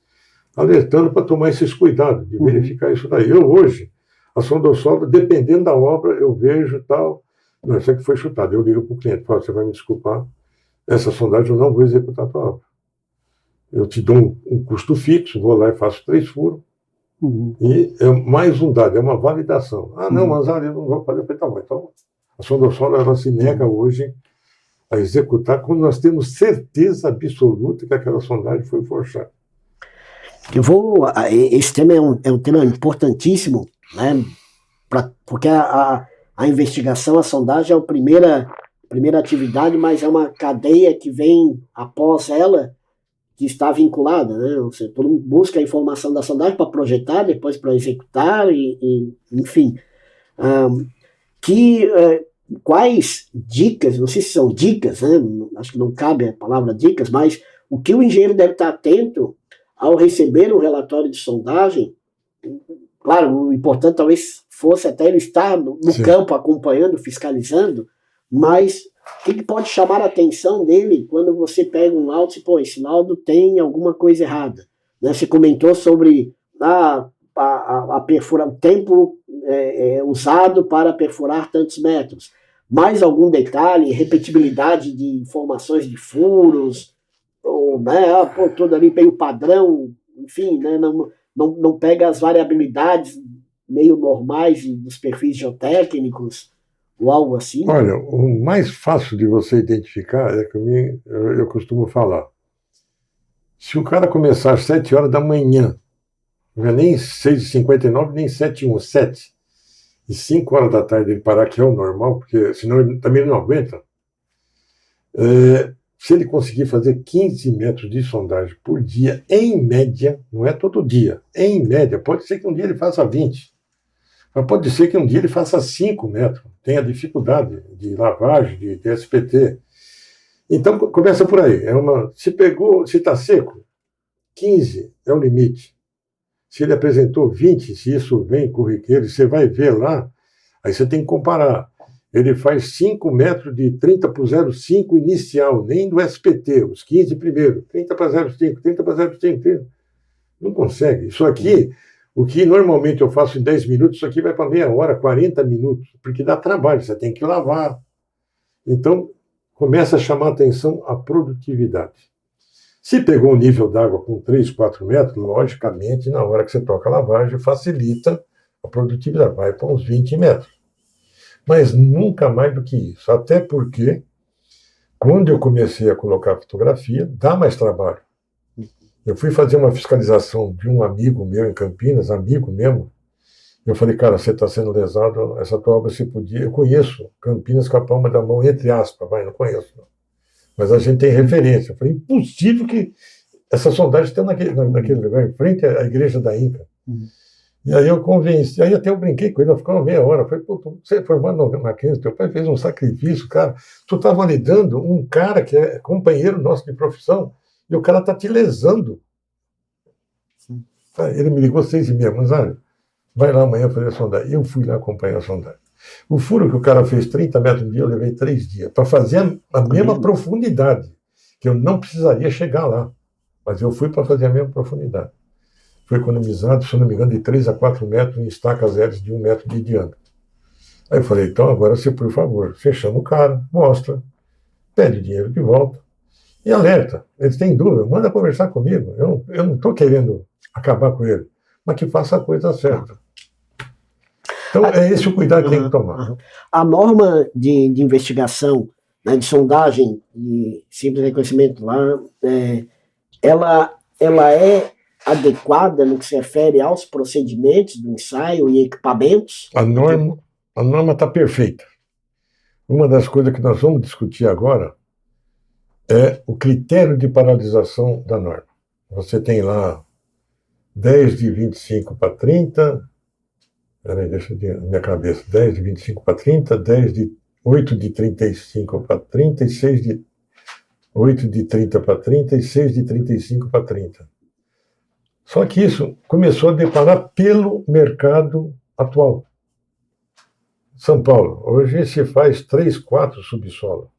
alertando para tomar esses cuidados, de verificar isso daí. Eu hoje, a Sondosol, dependendo da obra, eu vejo tal, não, isso aqui foi chutado. Eu ligo para o cliente, falo, você vai me desculpar, essa sondagem eu não vou executar a tua obra. Eu te dou um custo fixo, vou lá e faço 3 furos, e é mais um dado, é uma validação. Ah, não, mas eu não vou fazer. Eu falei, tá bom, então a Sondosol, ela se nega hoje a executar quando nós temos certeza absoluta que aquela sondagem foi forçada. Esse tema é um tema importantíssimo, né? Porque a investigação, a sondagem é a primeira atividade, mas é uma cadeia que vem após ela, que está vinculada, né? Você todo mundo busca a informação da sondagem para projetar, depois para executar, enfim. Quais dicas, não sei se são dicas, né? Acho que não cabe a palavra dicas, mas o que o engenheiro deve estar atento ao receber um relatório de sondagem. Claro, o importante talvez fosse até ele estar no campo acompanhando, fiscalizando, mas o que pode chamar a atenção dele quando você pega um laudo e pô, esse laudo tem alguma coisa errada, né? Você comentou sobre o tempo usado para perfurar tantos metros. Mais algum detalhe, repetibilidade de informações de furos, ou, né, tudo ali meio padrão, enfim, né, não pega as variabilidades meio normais dos perfis geotécnicos, ou algo assim? Olha, o mais fácil de você identificar é que eu costumo falar. Se o cara começar às 7 horas da manhã, não é nem 6h59, nem 7h01, 7. E 5 horas da tarde ele parar, que é o normal, porque senão ele também não aguenta. se ele conseguir fazer 15 metros de sondagem por dia, em média, não é todo dia, em média, pode ser que um dia ele faça 20, mas pode ser que um dia ele faça 5 metros, tenha dificuldade de lavagem, de SPT. Então, começa por aí. Se está seco, 15 é o limite. Se ele apresentou 20, se isso vem corriqueiro, você vai ver lá, aí você tem que comparar. Ele faz 5 metros de 30 para o 0,5 inicial, nem do SPT, os 15 primeiro, 30 para 0,5, 30 para 0,5, 30. Não consegue. Isso aqui, o que normalmente eu faço em 10 minutos, isso aqui vai para meia hora, 40 minutos, porque dá trabalho, você tem que lavar. Então, começa a chamar a atenção a produtividade. Se pegou um nível d'água com 3, 4 metros, logicamente, na hora que você toca a lavagem, facilita a produtividade, vai para uns 20 metros. Mas nunca mais do que isso, até porque, quando eu comecei a colocar fotografia, dá mais trabalho. Eu fui fazer uma fiscalização de um amigo meu em Campinas, amigo mesmo. Eu falei, cara, você está sendo lesado, essa tua obra você podia... Eu conheço Campinas com a palma da mão, entre aspas, não conheço. Não. Mas a gente tem referência. Eu falei, impossível que essa sondagem esteja naquele lugar, em frente à igreja da Inca. E aí eu convenci, aí até eu brinquei com ele, ficou uma meia hora. Eu falei, pô, você é formado na Mackenzie, teu pai fez um sacrifício, cara. Tu está validando um cara que é companheiro nosso de profissão, e o cara está te lesando. Ele me ligou 6h30, mas olha, vai lá amanhã fazer a sondagem. Eu fui lá acompanhar a sondagem. O furo que o cara fez 30 metros no dia, eu levei 3 dias, para fazer a mesma profundidade, que eu não precisaria chegar lá. Mas eu fui para fazer a mesma profundidade. Foi economizado, se não me engano, de 3 a 4 metros em estacas hélices de 1 metro de diâmetro. Aí eu falei, então agora você, por favor, você chama o cara, mostra, pede dinheiro de volta e alerta. Eles têm dúvida, manda conversar comigo. Eu não estou querendo acabar com ele, mas que faça a coisa certa. Então é esse o cuidado que tem que tomar. A norma de investigação, né, de sondagem e simples reconhecimento lá, ela é adequada no que se refere aos procedimentos do ensaio e equipamentos? A norma está perfeita. Uma das coisas que nós vamos discutir agora é o critério de paralisação da norma. Você tem lá 10 de 25 para 30, peraí, deixa eu ver na minha cabeça, 10 de 25 para 30, 8 de 35 para 30 e 8 de 30 para 30 e 6 de 35 para 30. Só que isso começou a deparar pelo mercado atual. São Paulo, hoje se faz 3, 4 subsolo.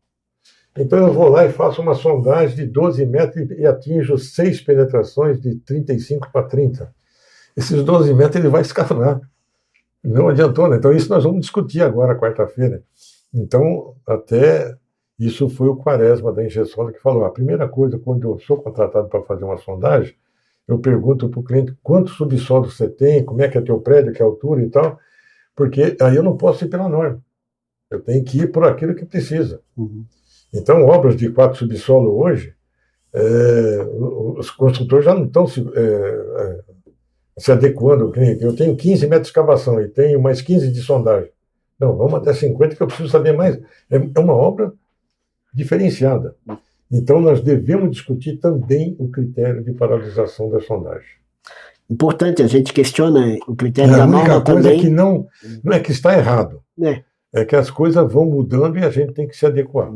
Então eu vou lá e faço uma sondagem de 12 metros e atinjo 6 penetrações de 35 para 30. Esses 12 metros ele vai escalonar. Não adiantou, né? Então isso nós vamos discutir agora, quarta-feira. Então, até isso foi o Quaresma da Ingessola que falou, a primeira coisa, quando eu sou contratado para fazer uma sondagem, eu pergunto para o cliente quantos subsolos você tem, como é que é teu prédio, que altura e tal, porque aí eu não posso ir pela norma. Eu tenho que ir por aquilo que precisa. Então, obras de 4 subsolos hoje, os construtores já não estão se adequando. Eu tenho 15 metros de escavação e tenho mais 15 de sondagem. Não, vamos até 50 que eu preciso saber mais. É uma obra diferenciada. Então, nós devemos discutir também o critério de paralisação da sondagem. Importante, a gente questiona o critério da norma também. A única coisa que não é que está errado. É que as coisas vão mudando e a gente tem que se adequar.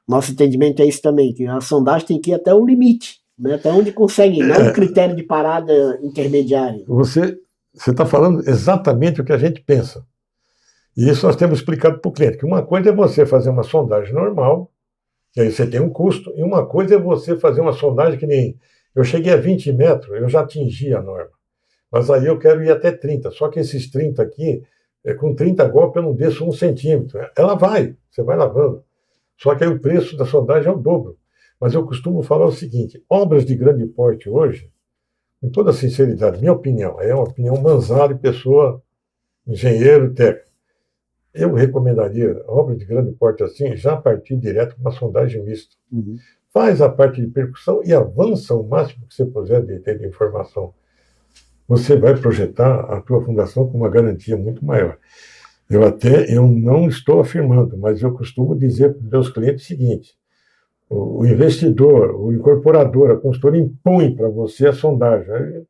Nosso entendimento é isso também, que a sondagem tem que ir até o limite, né? Até onde consegue, não o critério de parada intermediária. Você está falando exatamente o que a gente pensa. E isso nós temos explicado para o cliente, que uma coisa é você fazer uma sondagem normal, e aí você tem um custo, e uma coisa é você fazer uma sondagem que nem... Eu cheguei a 20 metros, eu já atingi a norma. Mas aí eu quero ir até 30, só que esses 30 aqui, com 30 golpes eu não desço 1 centímetro. Ela vai, você vai lavando. Só que aí o preço da sondagem é o dobro. Mas eu costumo falar o seguinte, obras de grande porte hoje, com toda sinceridade, minha opinião, é uma opinião Manzaro, pessoa, engenheiro, técnico. Eu recomendaria obras de grande porte assim, já partir direto com uma sondagem mista. Faz a parte de percussão e avança o máximo que você puder de ter de informação. Você vai projetar a tua fundação com uma garantia muito maior. Eu não estou afirmando, mas eu costumo dizer para os meus clientes o seguinte, o investidor, o incorporador, a consultora impõe para você a sondagem. Aí,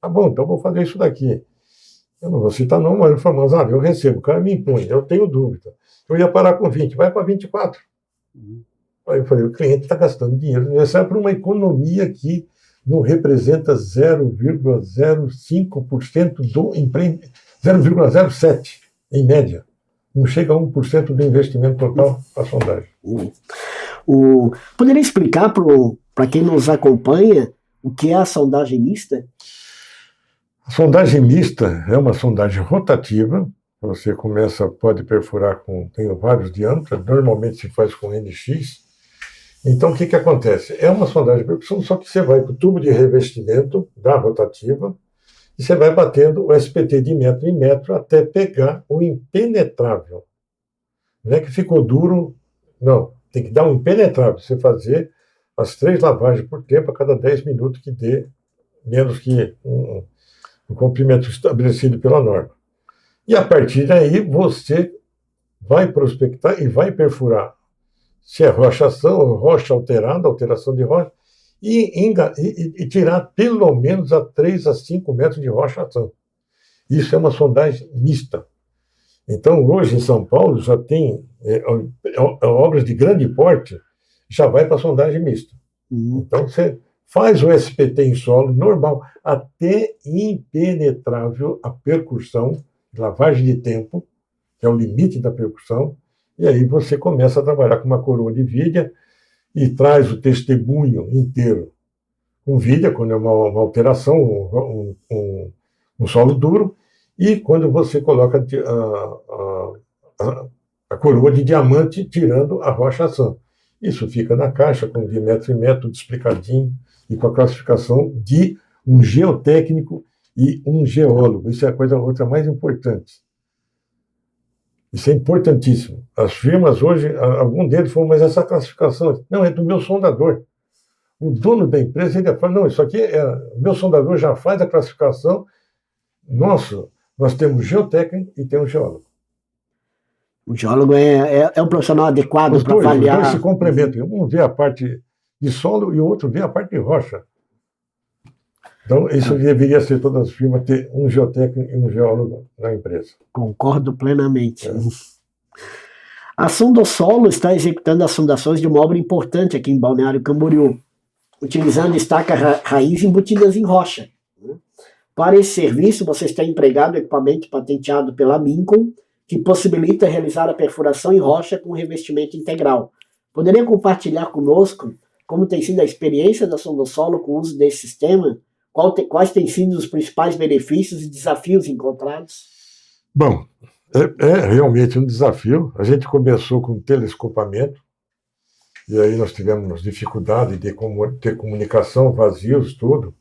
tá bom, então eu vou fazer isso daqui. Eu não vou citar não, mas eu recebo, o cara me impõe, eu tenho dúvida. Eu ia parar com 20, vai para 24. Aí eu falei, o cliente está gastando dinheiro, isso é para uma economia que não representa 0,05% do empreendimento, 0,07% em média. Não chega a 1% do investimento total para a sondagem. Poderia explicar para quem nos acompanha o que é a sondagem mista? A sondagem mista é uma sondagem rotativa. Você pode perfurar tem vários diâmetros, normalmente se faz com NX. Então, o que acontece? É uma sondagem de percussão, só que você vai para o tubo de revestimento da rotativa e você vai batendo o SPT de metro em metro até pegar o impenetrável. Não é que ficou duro, não. Tem que dar um impenetrável. Você fazer as 3 lavagens por tempo a cada 10 minutos, que dê menos que um comprimento estabelecido pela norma. E a partir daí você vai prospectar e vai perfurar se é rochação ou rocha alterada, alteração de rocha, e tirar pelo menos a 3 a 5 metros de rochação. Isso é uma sondagem mista. Então, hoje em São Paulo já tem obras de grande porte, já vai para a sondagem mista. Então, você faz o SPT em solo normal, até impenetrável a percussão, lavagem de tempo, que é o limite da percussão, e aí você começa a trabalhar com uma coroa de viga e traz o testemunho inteiro com viga, quando é uma alteração, um solo duro, e quando você coloca a coroa de diamante tirando a rochação. Isso fica na caixa, de metro em metro, tudo explicadinho, e com a classificação de um geotécnico e um geólogo. Isso é a outra mais importante. Isso é importantíssimo. As firmas hoje, algum deles falou, mas essa classificação, não, é do meu sondador. O dono da empresa, ele fala, não, isso aqui o meu sondador já faz a classificação. Nossa, nós temos geotécnico e temos geólogo. O geólogo é um profissional adequado para avaliar. Os dois se complementam. Um vê a parte de solo e o outro vê a parte de rocha. Então, isso deveria ser todas as firmas ter um geotécnico e um geólogo na empresa. Concordo plenamente. A Sondossolo está executando as fundações de uma obra importante aqui em Balneário Camboriú, utilizando estacas raiz embutidas em rocha. Para esse serviço, você está empregado equipamento patenteado pela Mincom, que possibilita realizar a perfuração em rocha com revestimento integral. Poderia compartilhar conosco como tem sido a experiência da Sondossolo com o uso desse sistema? Quais têm sido os principais benefícios e desafios encontrados? Bom, é realmente um desafio. A gente começou com telescopamento, e aí nós tivemos dificuldade de ter comunicação, vazios, tudo.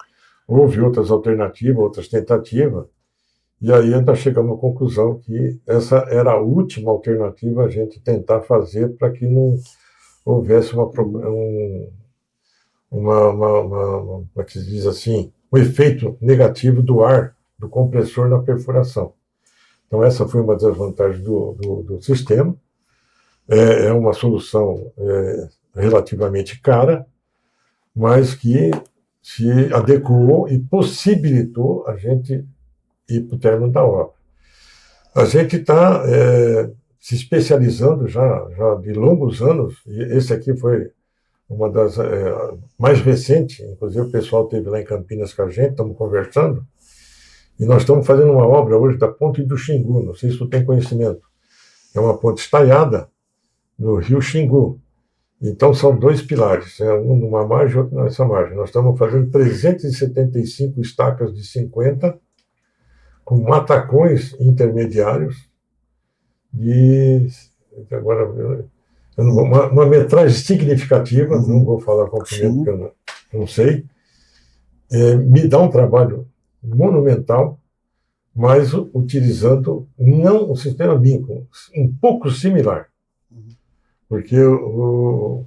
Houve outras alternativas, outras tentativas, e aí nós chegamos à conclusão que essa era a última alternativa a gente tentar fazer para que não houvesse como é que se diz assim, um efeito negativo do ar, do compressor na perfuração. Então, essa foi uma das vantagens do sistema. É uma solução relativamente cara, mas que se adequou e possibilitou a gente ir para o término da obra. A gente está se especializando já de longos anos, e esse aqui foi uma das mais recentes, inclusive o pessoal esteve lá em Campinas com a gente, estamos conversando, e nós estamos fazendo uma obra hoje da Ponte do Xingu, não sei se tu tem conhecimento. É uma ponte estaiada no rio Xingu. Então são 2 pilares, um numa margem e outro nessa margem. Nós estamos fazendo 375 estacas de 50, com matacões intermediários, agora uma metragem significativa, não vou falar comprimento porque eu não sei, me dá um trabalho monumental, mas utilizando não o sistema Mincom, um pouco similar, porque um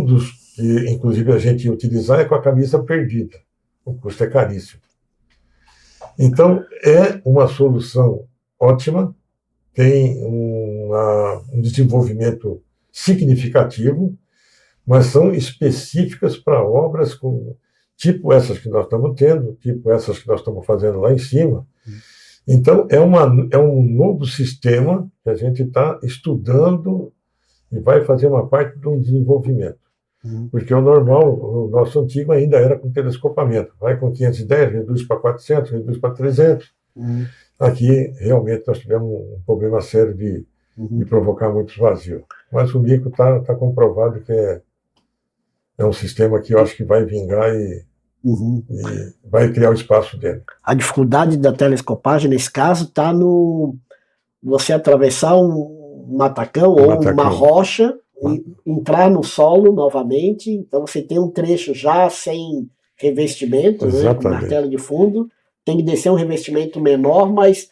dos que inclusive a gente ia utilizar é com a camisa perdida, o custo é caríssimo. Então é uma solução ótima, tem um desenvolvimento significativo, mas são específicas para obras tipo essas que nós estamos tendo, tipo essas que nós estamos fazendo lá em cima. Então, é um novo sistema que a gente está estudando e vai fazer uma parte de um desenvolvimento. Porque o normal, o nosso antigo ainda era com telescopamento. Vai com 510, reduz para 400, reduz para 300. Aqui, realmente, nós tivemos um problema sério de provocar muitos vazios. Mas o mico está comprovado que é um sistema que eu acho que vai vingar e vai criar o espaço dele. A dificuldade da telescopagem, nesse caso, está no você atravessar um matacão ou uma rocha e entrar no solo novamente. Então você tem um trecho já sem revestimento, né, com martelo de fundo, tem que descer um revestimento menor, mas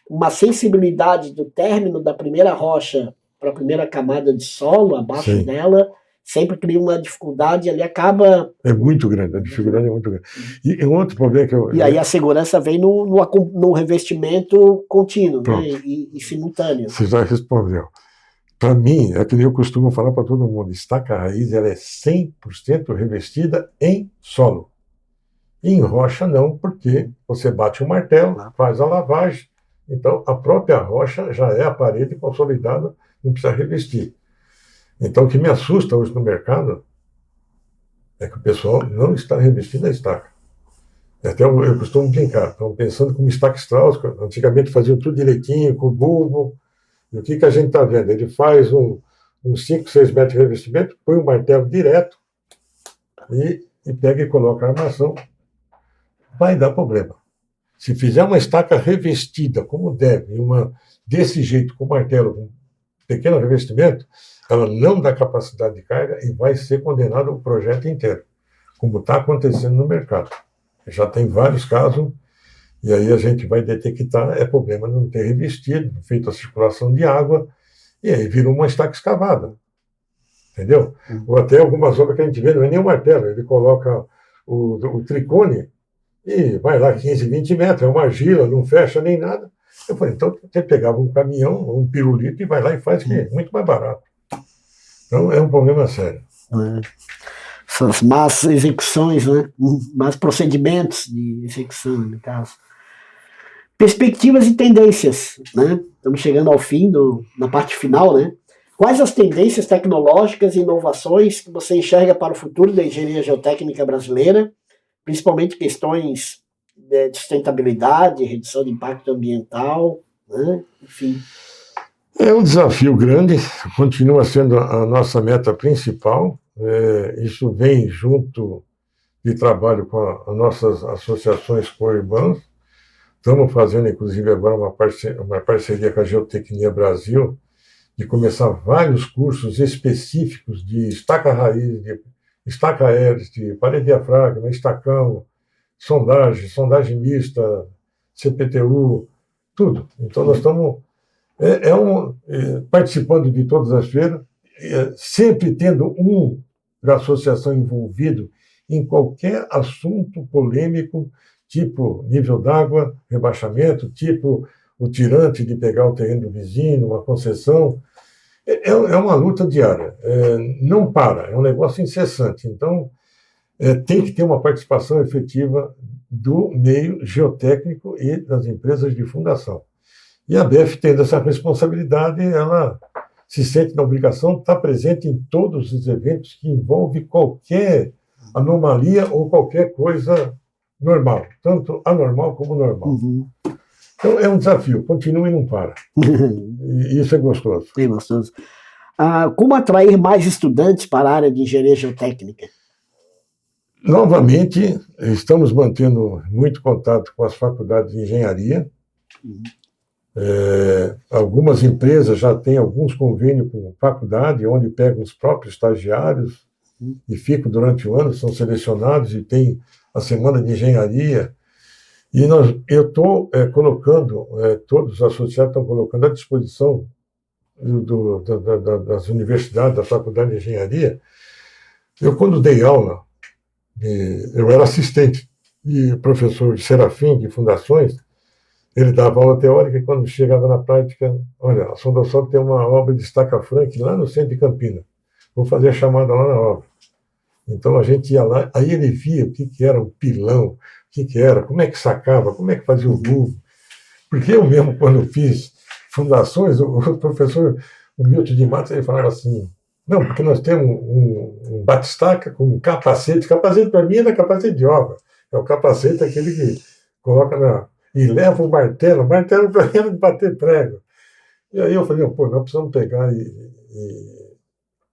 uma sensibilidade do término da primeira rocha para a primeira camada de solo, abaixo dela, sempre cria uma dificuldade, ali acaba... É muito grande, a dificuldade é muito grande. E um outro problema que E aí a segurança vem no revestimento contínuo, né, e simultâneo. Você já respondeu. Para mim, é que nem eu costumo falar para todo mundo, estaca raiz ela é 100% revestida em solo. E em rocha não, porque você bate o martelo, faz a lavagem, então a própria rocha já é a parede consolidada, não precisa revestir. Então o que me assusta hoje no mercado é que o pessoal não está revestindo a estaca. Até eu costumo brincar, estão pensando como estaca Strauss, antigamente faziam tudo direitinho, com bulbo. E o que a gente está vendo? Ele faz uns 5, 6 metros de revestimento, põe o martelo direto e pega e coloca a armação. Vai dar problema. Se fizer uma estaca revestida como deve, desse jeito, com martelo, com pequeno revestimento, ela não dá capacidade de carga e vai ser condenado o projeto inteiro, como está acontecendo no mercado. Já tem vários casos, e aí a gente vai detectar, é problema não ter revestido, feito a circulação de água, e aí vira uma estaca escavada. Entendeu? Ou até algumas obras que a gente vê, não é nem o martelo, ele coloca o tricone e vai lá 15, 20 metros, é uma argila, não fecha nem nada. Eu falei, então você pegava um caminhão, um pirulito e vai lá e faz, que é muito mais barato. Então é um problema sério. Essas más execuções, né? Más procedimentos de execução, no caso. Perspectivas e tendências, né? Estamos chegando ao fim, na parte final, né? Quais as tendências tecnológicas e inovações que você enxerga para o futuro da engenharia geotécnica brasileira, principalmente questões de sustentabilidade, redução de impacto ambiental, né? Enfim. É um desafio grande, continua sendo a nossa meta principal. Isso vem junto de trabalho com as nossas associações co-irmãs. Estamos fazendo, inclusive, agora uma parceria com a Geotecnia Brasil, de começar vários cursos específicos de estaca raiz, de estaca hélice, de parede diafragma, estacão, sondagem mista, CPTU, tudo. Então nós estamos participando de todas as feiras, sempre tendo da associação envolvido em qualquer assunto polêmico, tipo nível d'água, rebaixamento, tipo o tirante de pegar o terreno do vizinho, uma concessão. É uma luta diária, não para, é um negócio incessante. Então, tem que ter uma participação efetiva do meio geotécnico e das empresas de fundação. E a ABEF, tendo essa responsabilidade, ela se sente na obrigação de estar presente em todos os eventos que envolvem qualquer anomalia ou qualquer coisa normal, tanto anormal como normal. Então é um desafio, continua e não para. E isso é gostoso. É gostoso. Como atrair mais estudantes para a área de engenharia geotécnica? Novamente, estamos mantendo muito contato com as faculdades de engenharia. Algumas empresas já têm alguns convênios com faculdade, onde pegam os próprios estagiários e ficam durante o ano, são selecionados e tem a semana de engenharia. E eu estou colocando, todos os associados estão colocando à disposição das universidades, da faculdade de engenharia. Eu, quando dei aula, eu era assistente de professor de Serafim, de fundações. Ele dava aula teórica e quando chegava na prática, olha, a Sonda Sol tem uma obra de estaca Frank lá no centro de Campinas. Vou fazer a chamada lá na obra. Então a gente ia lá, aí ele via o que era um pilão, o que era, como é que sacava, como é que fazia o vulvo. Porque eu mesmo, quando fiz fundações, o professor Milton de Matos, ele falava assim, não, porque nós temos um batistaca com um capacete para mim era capacete de obra, é o capacete aquele que coloca e leva o martelo para mim era de bater prego. E aí eu falei, pô, nós precisamos pegar e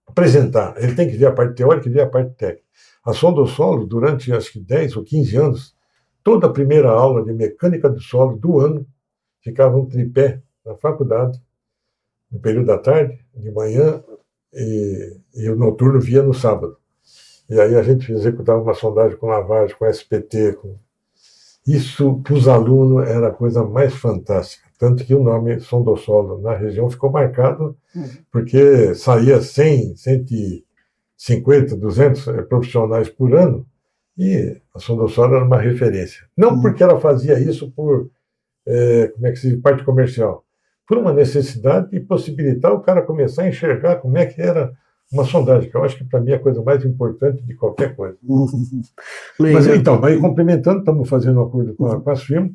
apresentar, ele tem que ver a parte teórica e ver a parte técnica. A sonda do solo, durante acho que 10 ou 15 anos, toda a primeira aula de mecânica do solo do ano, ficava um tripé na faculdade, no período da tarde, de manhã, e o noturno via no sábado. E aí a gente executava uma sondagem com lavagem, com SPT. Isso, para os alunos, era a coisa mais fantástica. Tanto que o nome Sondossolo na região ficou marcado, porque saía 100, 150, 200 profissionais por ano, e a Sondossolo era uma referência. Não porque ela fazia isso por como é que se diz, parte comercial, por uma necessidade de possibilitar o cara começar a enxergar como é que era uma sondagem, que eu acho que para mim é a coisa mais importante de qualquer coisa. Mas então, aí complementando, estamos fazendo um acordo com as firmas,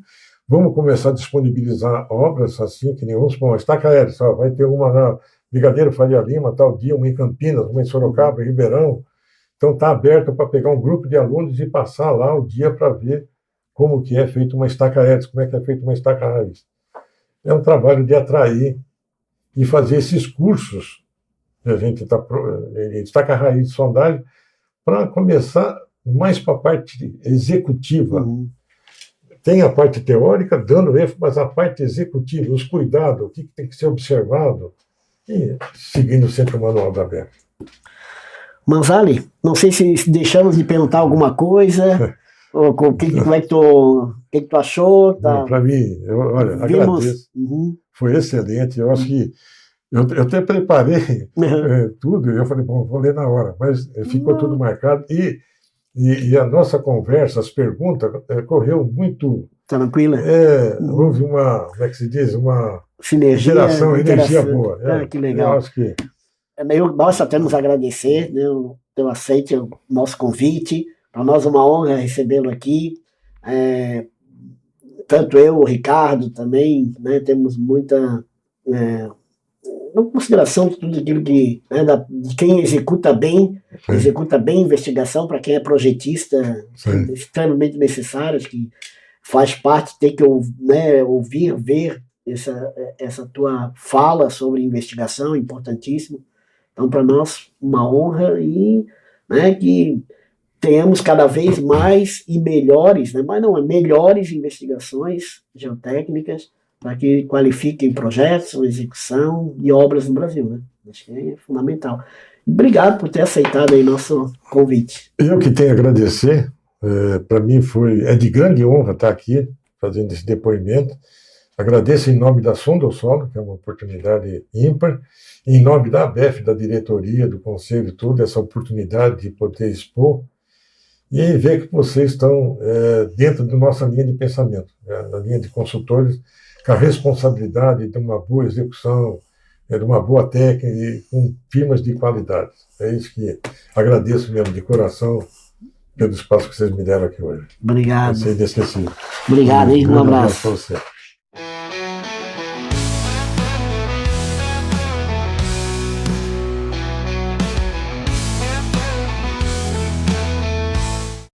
vamos começar a disponibilizar obras assim, que nem vamos supor, uma estaca aérea, sabe? Vai ter uma na Brigadeiro Faria Lima, tal dia, uma em Campinas, uma em Sorocaba, em Ribeirão. Então está aberto para pegar um grupo de alunos e passar lá o dia para ver como que é feita uma estaca aérea, como é que é feita uma estaca raiz. É um trabalho de atrair e fazer esses cursos que a gente está estaca raiz de sondagem para começar mais para a parte executiva. Tem a parte teórica, dando ênfase, mas a parte executiva, os cuidados, o que tem que ser observado, e seguindo sempre o manual da ABEF. Manzali, não sei se deixamos de perguntar alguma coisa, ou como é que tu achou? Tá? Para mim, olha, agradeço. Foi excelente. Eu acho que eu até preparei tudo, e eu falei, bom, vou ler na hora, mas ficou tudo marcado. E a nossa conversa, as perguntas, correu muito tranquila. Houve uma, como é que se diz, uma sinergia, energia boa. Que legal. Eu acho que nós só temos a agradecer, né, pelo aceite o nosso convite. Para nós é uma honra recebê-lo aqui. Tanto eu, o Ricardo também, né, temos muita consideração de tudo aquilo que, né, de quem executa bem a investigação, para quem é projetista, extremamente necessário, que faz parte, tem que ouvir, ver essa tua fala sobre investigação, importantíssimo. Então, para nós, uma honra e, né, que tenhamos cada vez mais e melhores, né, mas não é melhores investigações geotécnicas para que qualifiquem projetos, execução e obras no Brasil, né? Acho que é fundamental. Obrigado por ter aceitado aí nosso convite. Eu que tenho a agradecer. Para mim é de grande honra estar aqui fazendo esse depoimento. Agradeço em nome da Sondossolo, que é uma oportunidade ímpar, em nome da ABEF, da diretoria, do conselho, toda essa oportunidade de poder expor e ver que vocês estão dentro da nossa linha de pensamento, na linha de consultores, com a responsabilidade de uma boa execução, de uma boa técnica e com firmas de qualidade. É isso que agradeço mesmo de coração pelo espaço que vocês me deram aqui hoje. Obrigado. Vai ser inesquecível. Obrigado, um abraço. Para você.